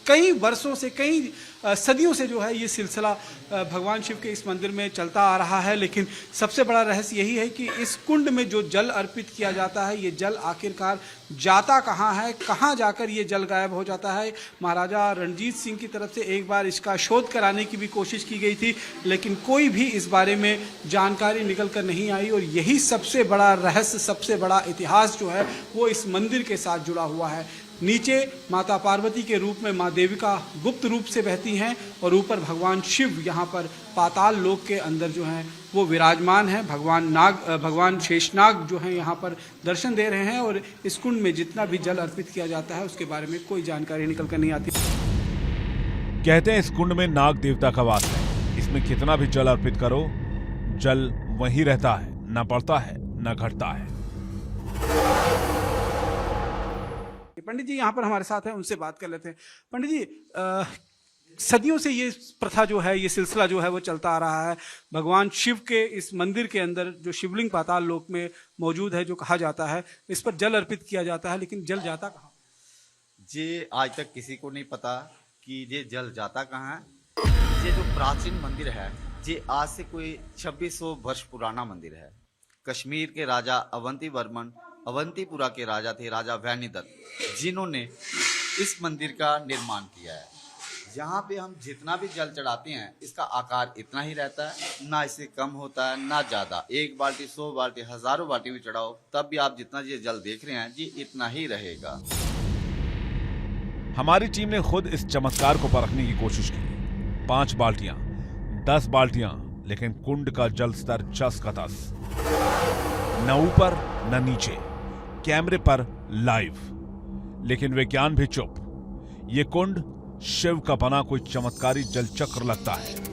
कई वर्षों से, कई सदियों से जो है ये सिलसिला भगवान शिव के इस मंदिर में चलता आ रहा है। लेकिन सबसे बड़ा रहस्य यही है कि इस कुंड में जो जल अर्पित किया जाता है, ये जल आखिरकार जाता कहाँ है, कहाँ जाकर ये जल गायब हो जाता है। महाराजा रणजीत सिंह की तरफ से एक बार इसका शोध कराने की भी कोशिश की गई थी, लेकिन कोई भी इस बारे में जानकारी निकल कर नहीं आई। और यही सबसे बड़ा रहस्य, सबसे बड़ा इतिहास जो है वो इस मंदिर के साथ जुड़ा हुआ है। नीचे माता पार्वती के रूप में माँ देविका गुप्त रूप से बहती हैं और ऊपर भगवान शिव यहाँ पर पाताल लोक के अंदर जो हैं वो विराजमान हैं। भगवान शेषनाग जो हैं यहाँ पर दर्शन दे रहे हैं और इस कुंड में जितना भी जल अर्पित किया जाता है उसके बारे में कोई जानकारी निकल कर नहीं आती। कहते हैं इस कुंड में नाग देवता का वास है। इसमें कितना भी जल अर्पित करो, जल वहीं रहता है, न बढ़ता है न घटता है। पंडित जी यहाँ पर हमारे साथ हैं, उनसे बात कर लेते हैं। पंडित जी, सदियों से ये प्रथा जो है, ये सिलसिला जो है वो चलता आ रहा है। भगवान शिव के इस मंदिर के अंदर जो शिवलिंग पाताल लोक में मौजूद है, जो कहा जाता है, इस पर जल अर्पित किया जाता है, लेकिन जल जाता कहाँ? ये आज तक किसी को नहीं पता कि ये जल जाता कहाँ है। ये जो प्राचीन मंदिर है ये आज से कोई 2600 वर्ष पुराना मंदिर है। कश्मीर के राजा अवंती वर्मन अवंतीपुरा के राजा थे, राजा वैनीदत्त, जिन्होंने इस मंदिर का निर्माण किया है। यहाँ पे हम जितना भी जल चढ़ाते हैं इसका आकार इतना ही रहता है, ना इससे कम होता है ना ज़्यादा। 1 बाल्टी 100 बाल्टी हज़ारों बाल्टी भी चढ़ाओ तब भी आप जितना ये जल देख रहे हैं ये इतना ही रहेगा। हमारी टीम ने खुद इस चमत्कार को परखने की कोशिश की। 5 बाल्टियां, 10 बाल्टियां, लेकिन कुंड का जल स्तर 10 का 10, न ऊपर न नीचे, कैमरे पर लाइव। लेकिन विज्ञान भी चुप। ये कुंड शिव का बना कोई चमत्कारी जल चक्र लगता है।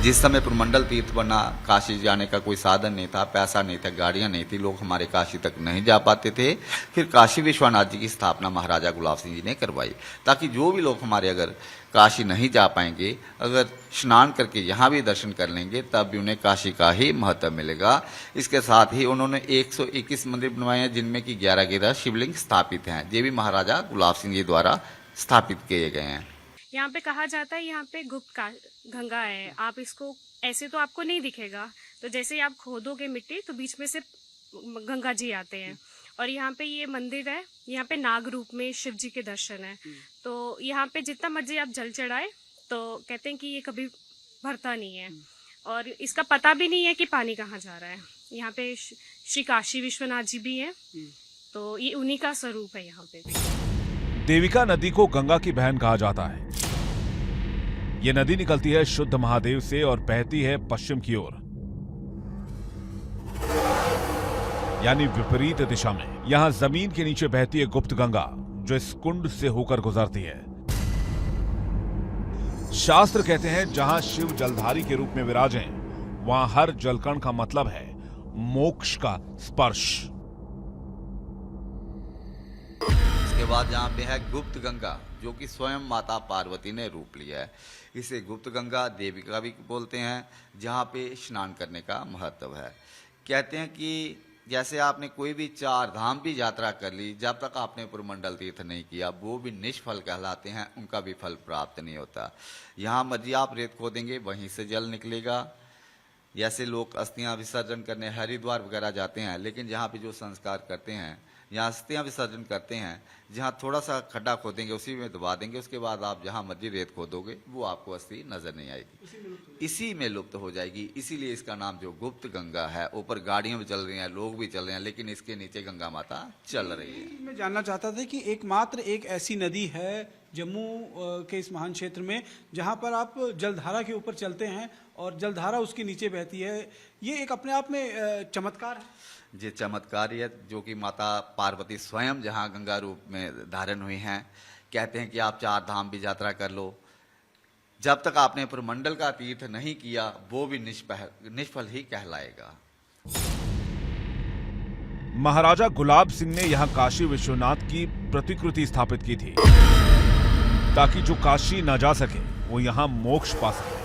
जिस समय पुरमंडल तीर्थ बना, काशी जाने का कोई साधन नहीं था, पैसा नहीं था, गाड़ियां नहीं थी, लोग हमारे काशी तक नहीं जा पाते थे। फिर काशी विश्वनाथ जी की स्थापना महाराजा गुलाब सिंह जी ने करवाई, ताकि जो भी लोग हमारे अगर काशी नहीं जा पाएंगे, अगर स्नान करके यहाँ भी दर्शन कर लेंगे तब भी उन्हें काशी का ही महत्व मिलेगा। इसके साथ ही उन्होंने 121 मंदिर बनवाए हैं, जिनमें कि 11 शिवलिंग स्थापित हैं। ये भी महाराजा गुलाब सिंह जी द्वारा स्थापित किए गए हैं। यहाँ पे कहा जाता है यहाँ पे गुप्त गंगा है। आप इसको ऐसे तो आपको नहीं दिखेगा, तो जैसे ही आप खोदोगे मिट्टी तो बीच में से गंगा जी आते हैं। और यहाँ पे ये मंदिर है, यहाँ पे नाग रूप में शिव जी के दर्शन है। तो यहाँ पे जितना मर्जी आप जल चढ़ाए तो कहते हैं कि ये कभी भरता नहीं है, और इसका पता भी नहीं है कि पानी कहाँ जा रहा है। यहाँ पे श्री काशी विश्वनाथ जी भी हैं, तो ये उन्हीं का स्वरूप है। यहाँ पे भी देविका नदी को गंगा की बहन कहा जाता है। ये नदी निकलती है शुद्ध महादेव से और बहती है पश्चिम की ओर, यानी विपरीत दिशा में। यहां जमीन के नीचे बहती है गुप्त गंगा, जो इस कुंड से होकर गुजरती है। शास्त्र कहते हैं जहां शिव जलधारी के रूप में विराजें, वहां हर जलकण का मतलब है मोक्ष का स्पर्श। इसके बाद यहाँ पे है गुप्त गंगा, जो कि स्वयं माता पार्वती ने रूप लिया है। इसे गुप्त गंगा देविका भी बोलते हैं, जहाँ पे स्नान करने का महत्व है। कहते हैं कि जैसे आपने कोई भी 4 धाम भी यात्रा कर ली, जब तक आपने पुरमंडल तीर्थ नहीं किया वो भी निष्फल कहलाते हैं, उनका भी फल प्राप्त नहीं होता। यहाँ मर्जी आप रेत खोदेंगे वहीं से जल निकलेगा। जैसे लोग अस्थियां विसर्जन करने हरिद्वार वगैरह जाते हैं, लेकिन जहाँ पे जो संस्कार करते हैं, यहाँ अस्थियां विसर्जन करते हैं, जहाँ थोड़ा सा खड्डा खोदेंगे उसी में दबा देंगे, उसके बाद आप जहाँ मर्जी रेत खोदोगे वो आपको अस्थि नजर नहीं आएगी, इसी में लुप्त हो जाएगी। इसीलिए इसका नाम जो गुप्त गंगा है। ऊपर गाड़ियां भी चल रही हैं, लोग भी चल रहे हैं, लेकिन इसके नीचे गंगा माता चल रही है। मैं जानना चाहता था कि एकमात्र एक ऐसी नदी है जम्मू के इस महान क्षेत्र में जहाँ पर आप जलधारा के ऊपर चलते हैं और जलधारा उसके नीचे बहती है। ये एक अपने आप में चमत्कार है। ये चमत्कार है जो कि माता पार्वती स्वयं जहाँ गंगा रूप में धारण हुई हैं। कहते हैं कि आप 4 धाम भी यात्रा कर लो, जब तक आपने पुरमंडल का तीर्थ नहीं किया वो भी निष्फल ही कहलाएगा। महाराजा गुलाब सिंह ने यहां काशी विश्वनाथ की प्रतिकृति स्थापित की थी, ताकि जो काशी न जा सके वो यहां मोक्ष पा सके।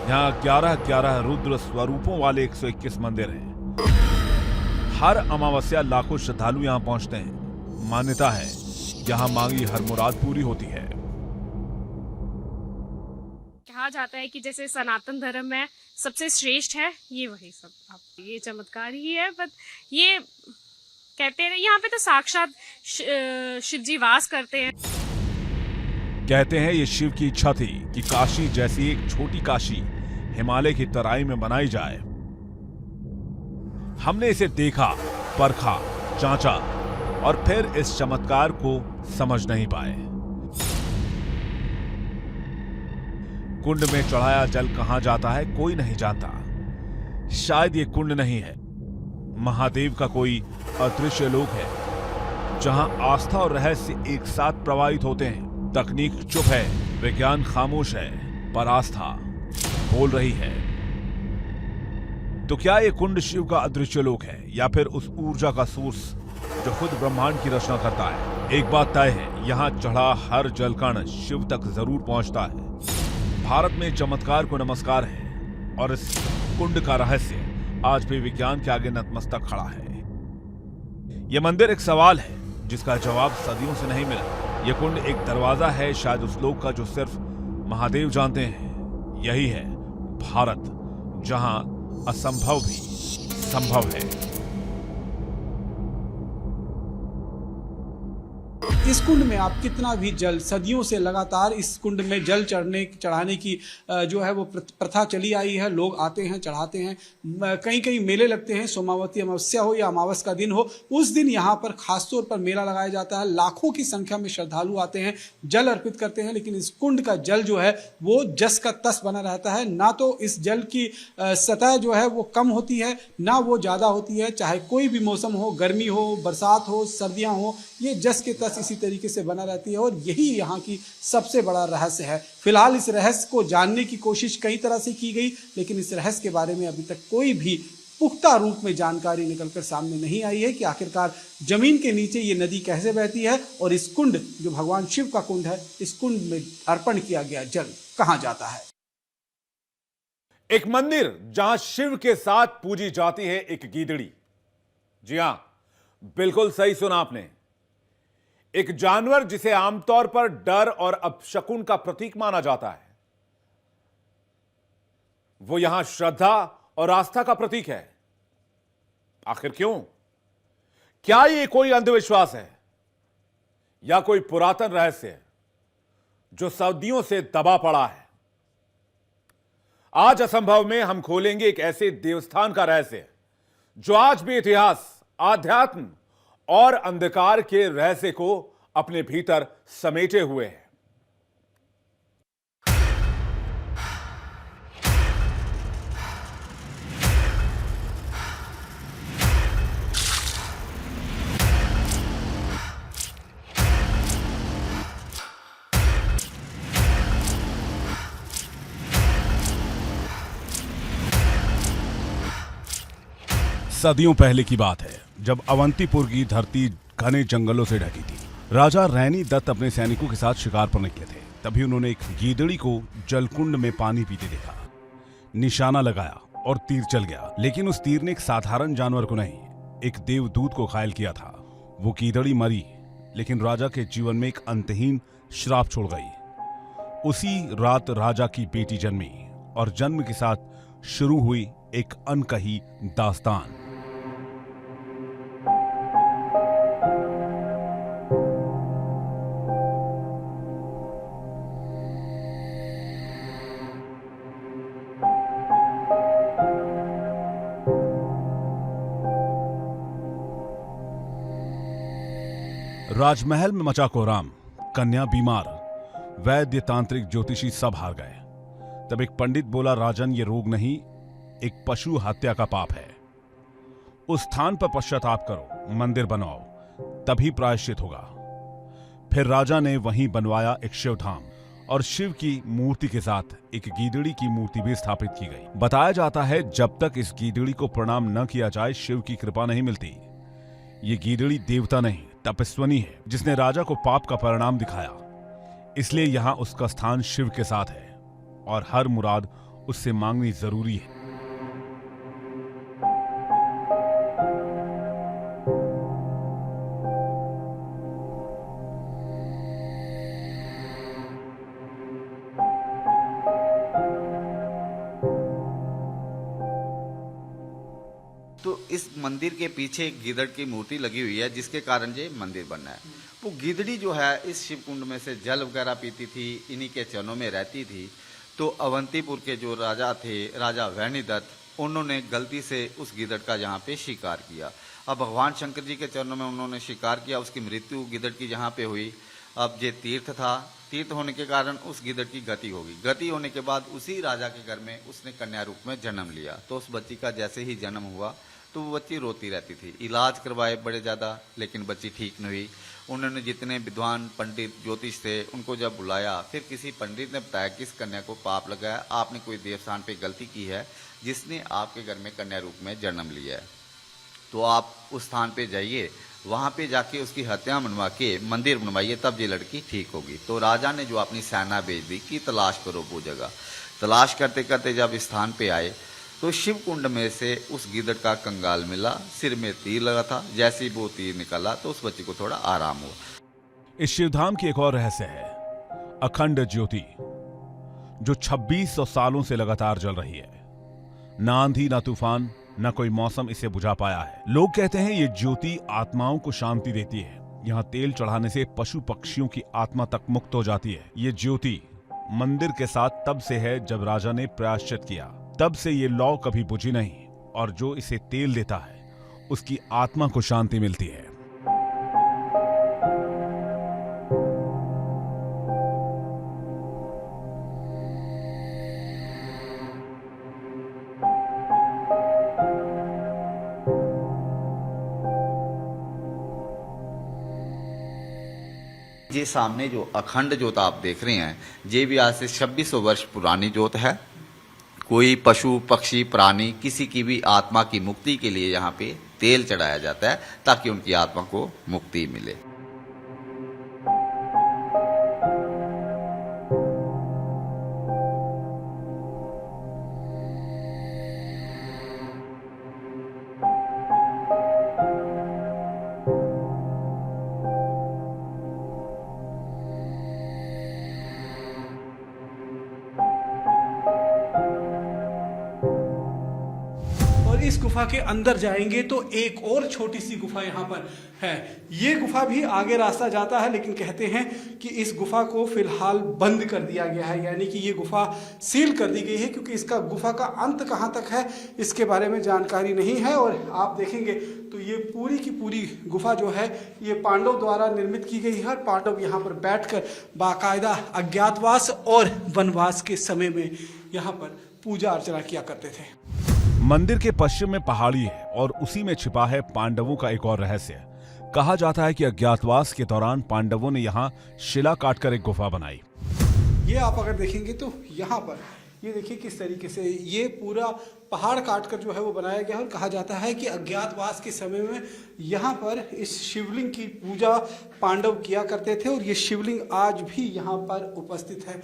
यहां 11 रुद्र स्वरूपों वाले 121 मंदिर हैं। हर अमावस्या लाखों श्रद्धालु यहां पहुंचते हैं। मान्यता है यहां मांगी हर मुराद पूरी होती है। कहा जाता है कि जैसे सनातन धर्म में सबसे श्रेष्ठ है ये, वही सब आप ये चमत्कार ही है। बट ये कहते हैं यहाँ पे तो साक्षात शिव जी वास करते हैं। कहते हैं ये शिव की इच्छा थी कि काशी जैसी एक छोटी काशी हिमालय की तराई में बनाई जाए। हमने इसे देखा, परखा, जांचा और फिर इस चमत्कार को समझ नहीं पाए। कुंड में चढ़ाया जल कहां जाता है कोई नहीं जानता। शायद ये कुंड नहीं है, महादेव का कोई अदृश्य लोक है, जहां आस्था और रहस्य एक साथ प्रवाहित होते हैं। तकनीक चुप है, विज्ञान खामोश है, पर आस्था बोल रही है। तो क्या ये कुंड शिव का अदृश्य लोक है, या फिर उस ऊर्जा का सोर्स जो खुद ब्रह्मांड की रचना करता है? एक बात तय है, यहां चढ़ा हर जलकण शिव तक जरूर पहुंचता है। भारत में चमत्कार को नमस्कार है, और इस कुंड का रहस्य आज भी विज्ञान के आगे नतमस्तक खड़ा है। यह मंदिर एक सवाल है जिसका जवाब सदियों से नहीं मिला। यह कुंड एक दरवाजा है शायद उस लोक का जो सिर्फ महादेव जानते हैं। यही है भारत, जहां असंभव भी संभव है। इस कुंड में आप कितना भी जल, सदियों से लगातार इस कुंड में जल चढ़ाने की जो है वो प्रथा चली आई है। लोग आते हैं, चढ़ाते हैं। कई कई मेले लगते हैं, सोमावती अमावस्या हो या अमावस का दिन हो, उस दिन यहाँ पर खासतौर पर मेला लगाया जाता है। लाखों की संख्या में श्रद्धालु आते हैं, जल अर्पित करते हैं। लेकिन इस कुंड का जल जो है वो जस का तस बना रहता है। ना तो इस जल की सतह जो है वो कम होती है, ना वो ज़्यादा होती है। चाहे कोई भी मौसम हो, गर्मी हो, बरसात हो, सर्दियाँ हो, ये जस के तस इसी तरीके से बना रहती है। और यही यहाँ की सबसे बड़ा रहस्य है। फिलहाल इस रहस्य को जानने की कोशिश कई तरह से की गई, लेकिन इस रहस्य के बारे में अभी तक कोई भी पुख्ता रूप में जानकारी निकलकर सामने नहीं आई है कि आखिरकार जमीन के नीचे ये नदी कैसे बहती है और इस कुंड जो भगवान शिव का कुंड है, इस कुंड में अर्पण किया गया जल कहां जाता है। एक मंदिर जहां शिव के साथ पूजी जाती है एक गीदड़ी। जी हां, बिल्कुल सही सुना आपने। एक जानवर जिसे आमतौर पर डर और अपशकुन का प्रतीक माना जाता है, वो यहां श्रद्धा और आस्था का प्रतीक है। आखिर क्यों? क्या ये कोई अंधविश्वास है या कोई पुरातन रहस्य है जो सदियों से दबा पड़ा है? आज असंभव में हम खोलेंगे एक ऐसे देवस्थान का रहस्य जो आज भी इतिहास, आध्यात्म और अंधकार के रहस्य को अपने भीतर समेटे हुए है। सदियों पहले की बात है, जब अवंतीपुर की धरती घने जंगलों से ढकी थी। राजा रैनी दत्त अपने सैनिकों के साथ शिकार पर निकले थे। तभी उन्होंने एक गीदड़ी को जलकुंड में पानी पीते देखा। निशाना लगाया और तीर चल गया, लेकिन उस तीर ने एक साधारण जानवर को नहीं, एक देवदूत को घायल किया था। वो गीदड़ी मरी, लेकिन राजा के जीवन में एक अंतहीन श्राप छोड़ गई। उसी रात राजा की बेटी जन्मी और जन्म के साथ शुरू हुई एक अनकही दास्तान। राजमहल में मचा कोहराम, कन्या बीमार, वैद्य, तांत्रिक, ज्योतिषी सब हार गए। तब एक पंडित बोला, राजन, ये रोग नहीं, एक पशु हत्या का पाप है। उस स्थान पर पश्चाताप करो, मंदिर बनवाओ, तभी प्रायश्चित होगा। फिर राजा ने वहीं बनवाया एक शिवधाम और शिव की मूर्ति के साथ एक गीदड़ी की मूर्ति भी स्थापित की गई। बताया जाता है जब तक इस गीदड़ी को प्रणाम न किया जाए शिव की कृपा नहीं मिलती। ये गीदड़ी देवता नहीं, तपस्विनी है, जिसने राजा को पाप का परिणाम दिखाया। इसलिए यहां उसका स्थान शिव के साथ है और हर मुराद उससे मांगनी जरूरी है। तो इस मंदिर के पीछे एक गीदड़ की मूर्ति लगी हुई है, जिसके कारण ये मंदिर बनना है। वो गीदड़ी जो है इस शिव कुंड में से जल वगैरह पीती थी, इन्हीं के चरणों में रहती थी। तो अवंतीपुर के जो राजा थे, राजा वैनीदत्त, उन्होंने गलती से उस गीदड़ का यहाँ पे शिकार किया। अब भगवान शंकर जी के चरणों में उन्होंने शिकार किया, उसकी मृत्यु गीदड़ की यहाँ पे हुई। अब ये तीर्थ था, तीर्थ होने के कारण उस गीदड़ की गति होगी। गति होने के बाद उसी राजा के घर में उसने कन्या रूप में जन्म लिया। तो उस बच्ची का जैसे ही जन्म हुआ तो वो बच्ची रोती रहती थी। इलाज करवाए बड़े ज़्यादा, लेकिन बच्ची ठीक नहीं हुई। उन्होंने जितने विद्वान पंडित ज्योतिष थे उनको जब बुलाया, फिर किसी पंडित ने बताया कि इस कन्या को पाप लगा है, आपने कोई देवस्थान पे गलती की है जिसने आपके घर में कन्या रूप में जन्म लिया है। तो आप उस स्थान पे जाइए, वहाँ पे जाके उसकी हत्या मनवा के मंदिर बनवाइए, तब ये लड़की ठीक होगी। तो राजा ने जो अपनी सेना भेज दी कि तलाश करो वो जगह। तलाश करते करते जब इस स्थान पे आए तो शिव कुंड में से उस गिद्धड़ का कंगाल मिला, सिर में तीर लगा था। जैसे ही वो तीर निकला तो उस बच्चे को थोड़ा आराम हुआ। इस शिवधाम की एक और रहस्य है अखंड ज्योति, जो 2600 सालों से लगातार जल रही है। ना आंधी, ना तूफान, ना कोई मौसम इसे बुझा पाया है। लोग कहते हैं ये ज्योति आत्माओं को शांति देती है। यहाँ तेल चढ़ाने से पशु पक्षियों की आत्मा तक मुक्त हो जाती है। ये ज्योति मंदिर के साथ तब से है जब राजा ने प्रायश्चित किया, तब से ये लौ कभी बुझी नहीं, और जो इसे तेल देता है उसकी आत्मा को शांति मिलती है। ये सामने जो अखंड ज्योत आप देख रहे हैं, ये भी आज से 2600 वर्ष पुरानी ज्योत है। कोई पशु पक्षी प्राणी किसी की भी आत्मा की मुक्ति के लिए यहाँ पे तेल चढ़ाया जाता है ताकि उनकी आत्मा को मुक्ति मिले। इस गुफा के अंदर जाएंगे तो एक और छोटी सी गुफा यहाँ पर है। ये गुफा भी आगे रास्ता जाता है, लेकिन कहते हैं कि इस गुफा को फिलहाल बंद कर दिया गया है, यानी कि ये गुफा सील कर दी गई है, क्योंकि इसका गुफा का अंत कहाँ तक है इसके बारे में जानकारी नहीं है। और आप देखेंगे तो ये पूरी की पूरी गुफा जो है ये पांडव द्वारा निर्मित की गई है। पांडव यहाँ पर बैठकर बाकायदा अज्ञातवास और वनवास के समय में यहाँ पर पूजा अर्चना किया करते थे। मंदिर के पश्चिम में पहाड़ी है और उसी में छिपा है पांडवों का एक और रहस्य। कहा जाता है कि अज्ञातवास के दौरान पांडवों ने यहाँ शिला काटकर एक गुफा बनाई। ये आप अगर देखेंगे तो यहाँ पर ये देखिए किस तरीके से ये पूरा पहाड़ काटकर जो है वो बनाया गया है। और कहा जाता है कि अज्ञातवास के समय में यहाँ पर इस शिवलिंग की पूजा पांडव किया करते थे, और ये शिवलिंग आज भी यहाँ पर उपस्थित है।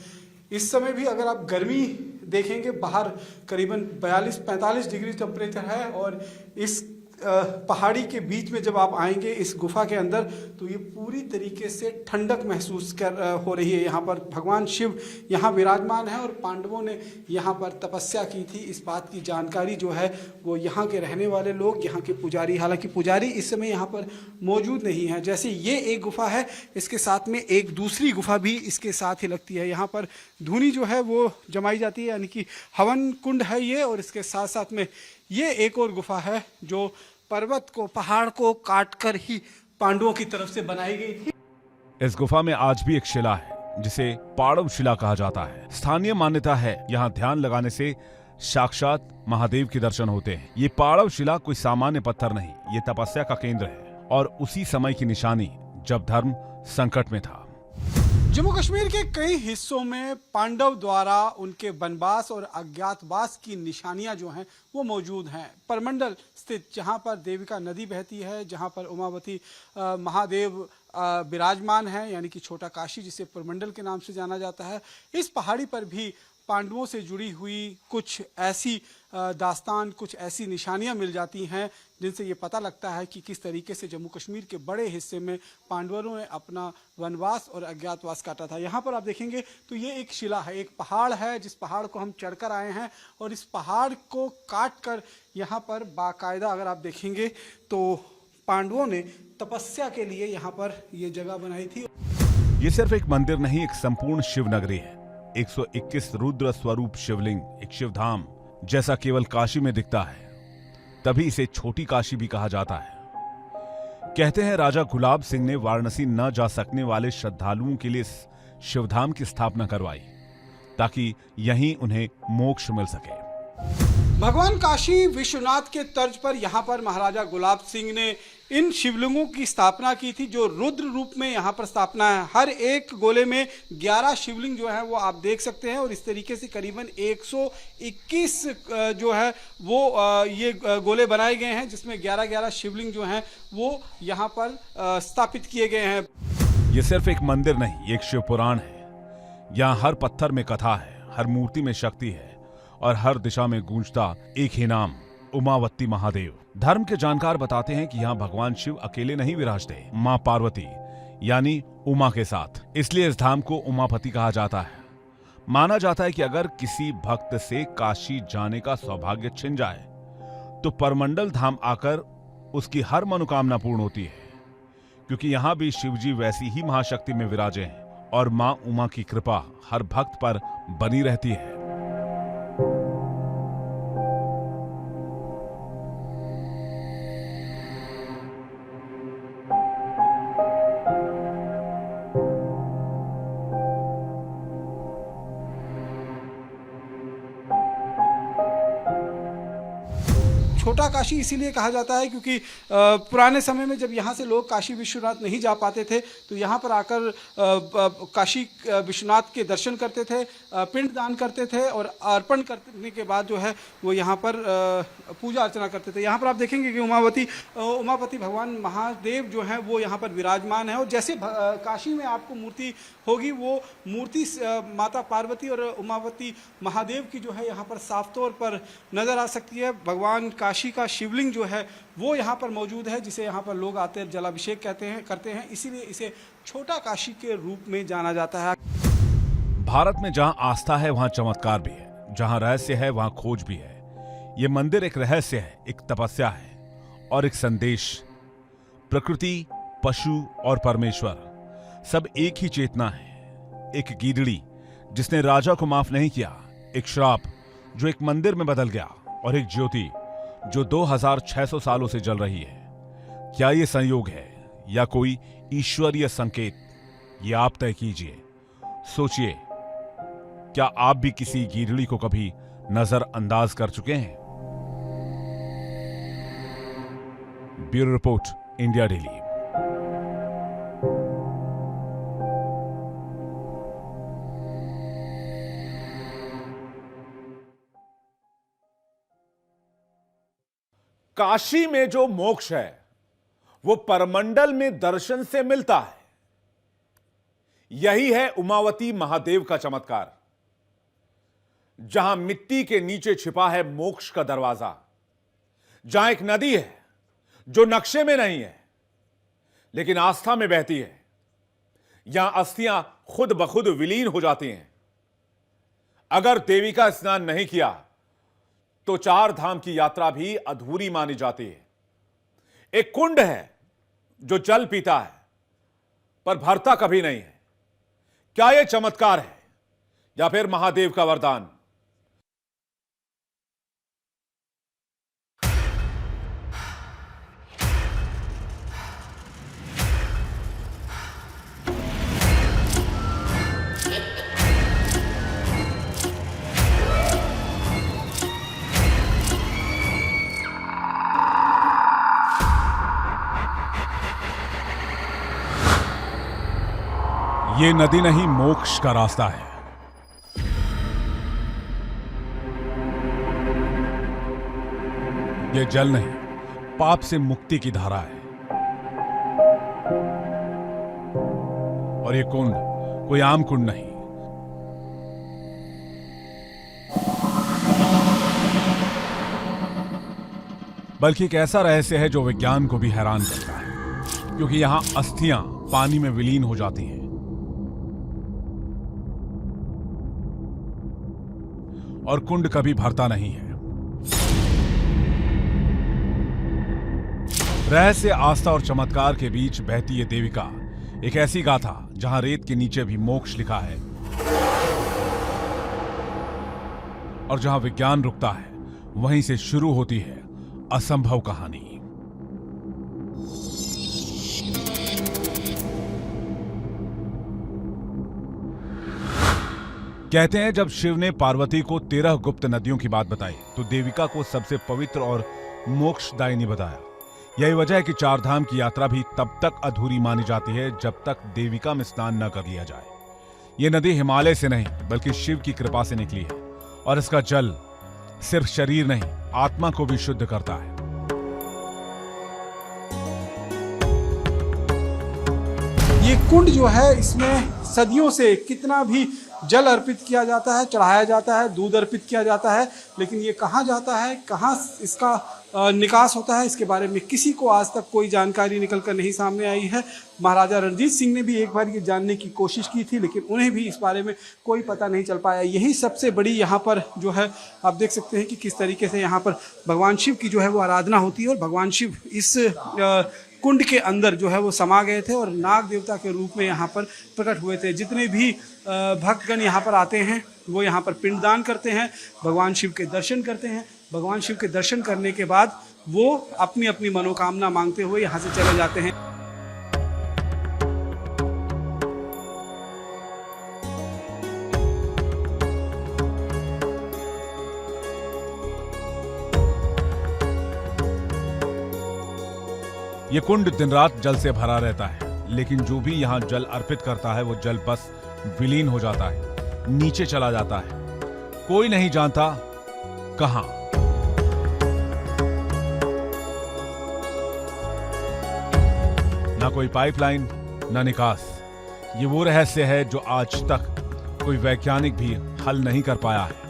इस समय भी अगर आप गर्मी देखेंगे, बाहर करीबन 42-45 डिग्री टेम्परेचर है, और इस पहाड़ी के बीच में जब आप आएंगे इस गुफा के अंदर तो ये पूरी तरीके से ठंडक महसूस हो रही है। यहाँ पर भगवान शिव यहाँ विराजमान है और पांडवों ने यहाँ पर तपस्या की थी। इस बात की जानकारी जो है वो यहाँ के रहने वाले लोग, यहाँ के पुजारी, हालांकि पुजारी इस समय यहाँ पर मौजूद नहीं है। जैसे ये एक गुफा है, इसके साथ में एक दूसरी गुफा भी इसके साथ ही लगती है। यहाँ पर धूनी जो है वो जमाई जाती है, यानी कि हवन कुंड है ये। और इसके साथ साथ में ये एक और गुफा है जो पर्वत को, पहाड़ को काटकर ही पांडवों की तरफ से बनाई गई थी। इस गुफा में आज भी एक शिला है जिसे पाड़व शिला कहा जाता है। स्थानीय मान्यता है यहाँ ध्यान लगाने से साक्षात महादेव के दर्शन होते हैं। ये पाड़व शिला कोई सामान्य पत्थर नहीं, ये तपस्या का केंद्र है और उसी समय की निशानी जब धर्म संकट में था। जम्मू कश्मीर के कई हिस्सों में पांडव द्वारा उनके वनवास और अज्ञातवास की निशानियां जो हैं वो मौजूद हैं। परमंडल स्थित जहां पर देविका नदी बहती है, जहां पर उमावती महादेव विराजमान है, यानी कि छोटा काशी जिसे परमंडल के नाम से जाना जाता है, इस पहाड़ी पर भी पांडवों से जुड़ी हुई कुछ ऐसी दास्तान, कुछ ऐसी निशानियां मिल जाती हैं जिनसे ये पता लगता है कि किस तरीके से जम्मू कश्मीर के बड़े हिस्से में पांडवों ने अपना वनवास और अज्ञातवास काटा था। यहाँ पर आप देखेंगे तो ये एक शिला है, एक पहाड़ है जिस पहाड़ को हम चढ़कर आए हैं, और इस पहाड़ को काट कर यहाँ पर बाकायदा अगर आप देखेंगे तो पांडवों ने तपस्या के लिए यहाँ पर ये जगह बनाई थी। ये सिर्फ एक मंदिर नहीं, एक संपूर्ण शिव नगरी है। 121 रुद्र स्वरूप शिवलिंग, एक शिवधाम जैसा केवल काशी में दिखता है, तभी इसे छोटी काशी भी कहा जाता है। कहते हैं राजा गुलाब सिंह ने वाराणसी न जा सकने वाले श्रद्धालुओं के लिए शिवधाम की स्थापना करवाई ताकि यहीं उन्हें मोक्ष मिल सके। भगवान काशी विश्वनाथ के तर्ज पर यहाँ पर महाराजा गुलाब सिंह ने इन शिवलिंगों की स्थापना की थी, जो रुद्र रूप में यहाँ पर स्थापना है। हर एक गोले में 11 शिवलिंग जो है वो आप देख सकते हैं, और इस तरीके से करीबन 121 जो है वो ये गोले बनाए गए हैं, जिसमें 11-11 शिवलिंग जो हैं वो यहाँ पर स्थापित किए गए हैं। ये सिर्फ एक मंदिर नहीं, एक शिव पुराण है। यहाँ हर पत्थर में कथा है, हर मूर्ति में शक्ति है, और हर दिशा में गूंजता एक ही नाम, उमावती महादेव। धर्म के जानकार बताते हैं कि यहाँ भगवान शिव अकेले नहीं विराजते, माँ पार्वती यानी उमा के साथ। इसलिए इस धाम को उमापति कहा जाता है। माना जाता है कि अगर किसी भक्त से काशी जाने का सौभाग्य छिन जाए तो परमंडल धाम आकर उसकी हर मनोकामना पूर्ण होती है, क्योंकि यहां भी शिवजी वैसी ही महाशक्ति में विराजे हैं और मां उमा की कृपा हर भक्त पर बनी रहती है। छोटा काशी इसीलिए कहा जाता है क्योंकि पुराने समय में जब यहाँ से लोग काशी विश्वनाथ नहीं जा पाते थे तो यहाँ पर आकर काशी विश्वनाथ के दर्शन करते थे, पिंड दान करते थे और अर्पण करने के बाद जो है वो यहाँ पर पूजा अर्चना करते थे। यहाँ पर आप देखेंगे कि उमापति भगवान महादेव जो हैं वो यहाँ पर विराजमान है और जैसे काशी में आपको मूर्ति होगी वो मूर्ति माता पार्वती और उमापति महादेव की जो है यहाँ पर साफ तौर पर नज़र आ सकती है। भगवान काशी का शिवलिंग जो है वो यहाँ पर मौजूद है, जिसे यहाँ पर लोग आते हैं जलाभिषेक करते हैं, इसीलिए इसे छोटा काशी के रूप में जाना जाता है। भारत में जहां आस्था है वहां चमत्कार भी है, जहां रहस्य है वहां खोज भी है। ये मंदिर एक रहस्य है, एक तपस्या है और एक संदेश। प्रकृति, पशु और परमेश्वर सब एक ही चेतना है। एक गीदड़ी जिसने राजा को माफ नहीं किया, एक श्राप जो एक मंदिर में बदल गया और एक ज्योति जो 2600 सालों से जल रही है। क्या ये संयोग है या कोई ईश्वरीय संकेत? ये आप तय कीजिए। सोचिए, क्या आप भी किसी गीदड़ी को कभी नजरअंदाज कर चुके हैं? Bureau report, India daily. Kashi में जो मोक्ष है वो परमंडल में दर्शन से मिलता है। यही है उमावती महादेव का चमत्कार, जहां मिट्टी के नीचे छिपा है मोक्ष का दरवाजा, जहां एक नदी है जो नक्शे में नहीं है लेकिन आस्था में बहती है। यहां अस्थियां खुद ब खुद विलीन हो जाती हैं। अगर देवी का स्नान नहीं किया तो 4 धाम की यात्रा भी अधूरी मानी जाती है। एक कुंड है जो जल पीता है पर भरता कभी नहीं है। क्या यह चमत्कार है या फिर महादेव का वरदान? ये नदी नहीं, मोक्ष का रास्ता है। ये जल नहीं, पाप से मुक्ति की धारा है। और ये कुंड कोई आम कुंड नहीं, बल्कि एक ऐसा रहस्य है जो विज्ञान को भी हैरान करता है, क्योंकि यहां अस्थियां पानी में विलीन हो जाती हैं और कुंड कभी भरता नहीं है। रहस्य, आस्था और चमत्कार के बीच बहती ये देविका एक ऐसी गाथा जहां रेत के नीचे भी मोक्ष लिखा है और जहां विज्ञान रुकता है वहीं से शुरू होती है असंभव कहानी। कहते हैं जब शिव ने पार्वती को 13 गुप्त नदियों की बात बताई तो देविका को सबसे पवित्र और मोक्षदायिनी बताया। यही वजह है कि 4 धाम की यात्रा भी तब तक अधूरी मानी जाती है जब तक देविका में स्नान न कर लिया जाए। ये नदी हिमालय से नहीं बल्कि शिव की कृपा से निकली है और इसका जल सिर्फ शरीर नहीं, आत्मा को भी शुद्ध करता है। ये कुंड जो है इसमें सदियों से कितना भी जल अर्पित किया जाता है, चढ़ाया जाता है, दूध अर्पित किया जाता है, लेकिन ये कहाँ जाता है, कहाँ इसका निकास होता है, इसके बारे में किसी को आज तक कोई जानकारी निकल कर नहीं सामने आई है। महाराजा रणजीत सिंह ने भी एक बार ये जानने की कोशिश की थी, लेकिन उन्हें भी इस बारे में कोई पता नहीं चल पाया। यही सबसे बड़ी यहाँ पर जो है आप देख सकते हैं कि किस तरीके से यहाँ पर भगवान शिव की जो है वो आराधना होती है और भगवान शिव इस कुंड के अंदर जो है वो समा गए थे और नाग देवता के रूप में यहाँ पर प्रकट हुए थे। जितने भी भक्तगण यहाँ पर आते हैं वो यहाँ पर पिंडदान करते हैं, भगवान शिव के दर्शन करते हैं। भगवान शिव के दर्शन करने के बाद वो अपनी अपनी मनोकामना मांगते हुए यहाँ से चले जाते हैं। ये कुंड दिन रात जल से भरा रहता है, लेकिन जो भी यहाँ जल अर्पित करता है वो जल बस विलीन हो जाता है, नीचे चला जाता है, कोई नहीं जानता कहां। ना कोई पाइपलाइन, ना निकास। ये वो रहस्य है जो आज तक कोई वैज्ञानिक भी हल नहीं कर पाया है।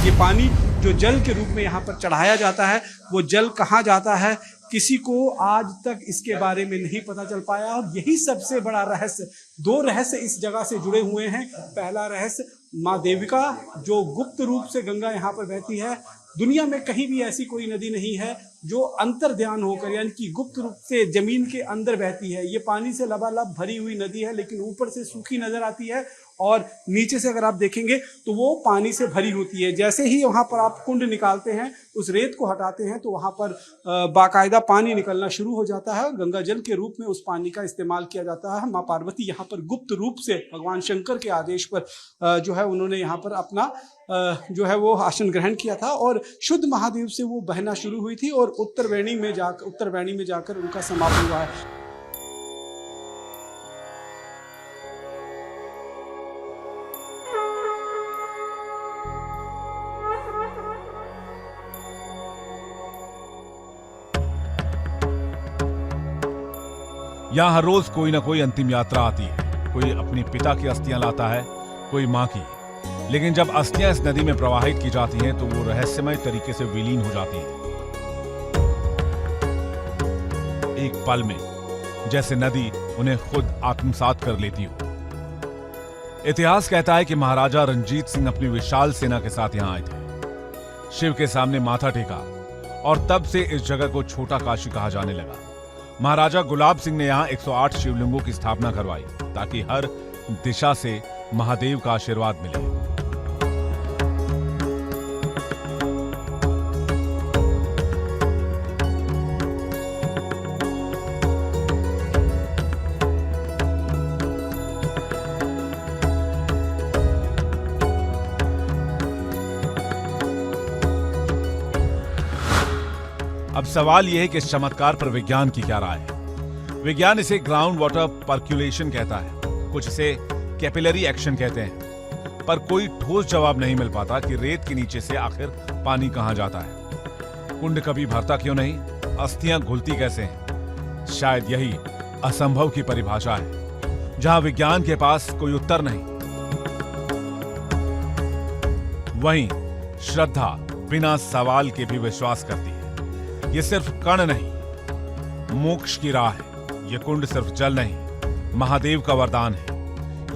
ये पानी जो जल के रूप में यहाँ पर चढ़ाया जाता है वो जल कहाँ जाता है, किसी को आज तक इसके बारे में नहीं पता चल पाया। और यही सबसे बड़ा रहस्य, दो रहस्य इस जगह से जुड़े हुए हैं। पहला रहस्य माँ देविका जो गुप्त रूप से गंगा यहाँ पर बहती है। दुनिया में कहीं भी ऐसी कोई नदी नहीं है जो अंतर्ध्यान होकर यानी कि गुप्त रूप से जमीन के अंदर बहती है। ये पानी से लबालब भरी हुई नदी है, लेकिन ऊपर से सूखी नजर आती है और नीचे से अगर आप देखेंगे तो वो पानी से भरी होती है। जैसे ही वहाँ पर आप कुंड निकालते हैं, उस रेत को हटाते हैं, तो वहाँ पर बाकायदा पानी निकलना शुरू हो जाता है और गंगा जल के रूप में उस पानी का इस्तेमाल किया जाता है। माँ पार्वती यहाँ पर गुप्त रूप से भगवान शंकर के आदेश पर जो है उन्होंने यहाँ पर अपना जो है वो आसन ग्रहण किया था और शुद्ध महादेव से वो बहना शुरू हुई थी और उत्तरवेणी में जाकर उनका समापन हुआ है। यहां हर रोज कोई ना कोई अंतिम यात्रा आती है। कोई अपने पिता की अस्थियां लाता है, कोई मां की। लेकिन जब अस्थियां इस नदी में प्रवाहित की जाती हैं तो वो रहस्यमय तरीके से विलीन हो जाती हैं। एक पल में, जैसे नदी उन्हें खुद आत्मसात कर लेती हो। इतिहास कहता है कि महाराजा रणजीत सिंह अपनी विशाल सेना के साथ यहां आए थे, शिव के सामने माथा टेका और तब से इस जगह को छोटा काशी कहा जाने लगा। महाराजा गुलाब सिंह ने यहां 108 शिवलिंगों की स्थापना करवाई ताकि हर दिशा से महादेव का आशीर्वाद मिले। अब सवाल यह है कि इस चमत्कार पर विज्ञान की क्या राय है। विज्ञान इसे ग्राउंड वाटर पर्क्यूलेशन कहता है, कुछ इसे कैपिलरी एक्शन कहते हैं, पर कोई ठोस जवाब नहीं मिल पाता कि रेत के नीचे से आखिर पानी कहां जाता है। कुंड कभी भरता क्यों नहीं, अस्थियां घुलती कैसे हैं? शायद यही असंभव की परिभाषा है, जहां विज्ञान के पास कोई उत्तर नहीं, वहीं श्रद्धा बिना सवाल के भी विश्वास करती है। ये सिर्फ कण नहीं, मोक्ष की राह है। ये कुंड सिर्फ जल नहीं, महादेव का वरदान है।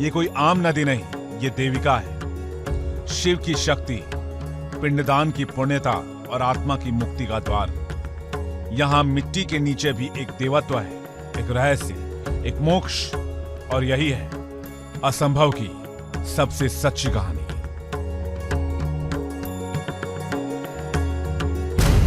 ये कोई आम नदी नहीं, ये देविका है, शिव की शक्ति, पिंडदान की पुण्यता और आत्मा की मुक्ति का द्वार। यहां मिट्टी के नीचे भी एक देवत्व है, एक रहस्य, एक मोक्ष, और यही है असंभव की सबसे सच्ची कहानी।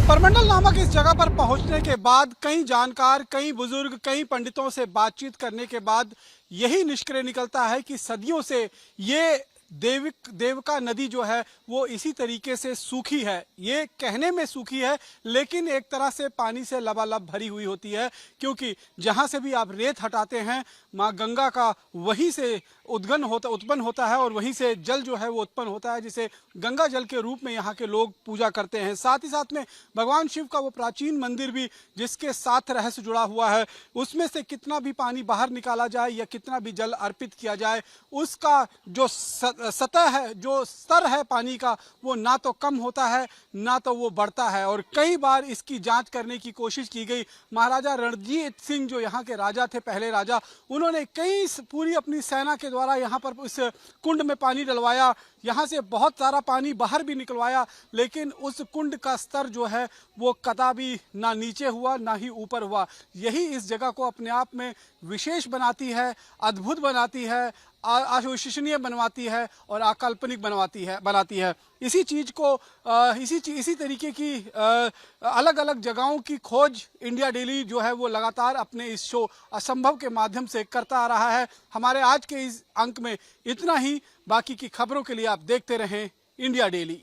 परमंडल नामक इस जगह पर पहुंचने के बाद कई जानकार, कई बुजुर्ग, कई पंडितों से बातचीत करने के बाद यही निष्कर्ष निकलता है कि सदियों से ये देविका नदी जो है वो इसी तरीके से सूखी है। ये कहने में सूखी है लेकिन एक तरह से पानी से लबालब भरी हुई होती है, क्योंकि जहाँ से भी आप रेत हटाते हैं माँ गंगा का वहीं से उत्पन्न होता है और वहीं से जल जो है वो उत्पन्न होता है, जिसे गंगा जल के रूप में यहाँ के लोग पूजा करते हैं। साथ ही साथ में भगवान शिव का वो प्राचीन मंदिर भी जिसके साथ रहस्य जुड़ा हुआ है, उसमें से कितना भी पानी बाहर निकाला जाए या कितना भी जल अर्पित किया जाए, उसका जो सतह है, जो स्तर है पानी का, वो ना तो कम होता है ना तो वो बढ़ता है। और कई बार इसकी जांच करने की कोशिश की गई। महाराजा रणजीत सिंह जो यहाँ के राजा थे, पहले राजा, उन्होंने पूरी अपनी सेना के द्वारा यहाँ पर इस कुंड में पानी डलवाया, यहाँ से बहुत सारा पानी बाहर भी निकलवाया, लेकिन उस कुंड का स्तर जो है वो कदापि ना नीचे हुआ ना ही ऊपर हुआ। यही इस जगह को अपने आप में विशेष बनाती है, अद्भुत बनाती है, अविश्वसनीय बनवाती है और अकाल्पनिक बनाती है। इसी चीज को इसी तरीके की अलग अलग जगहों की खोज इंडिया डेली जो है वो लगातार अपने इस शो असंभव के माध्यम से करता आ रहा है। हमारे आज के इस अंक में इतना ही। बाकी की खबरों के लिए आप देखते रहें इंडिया डेली।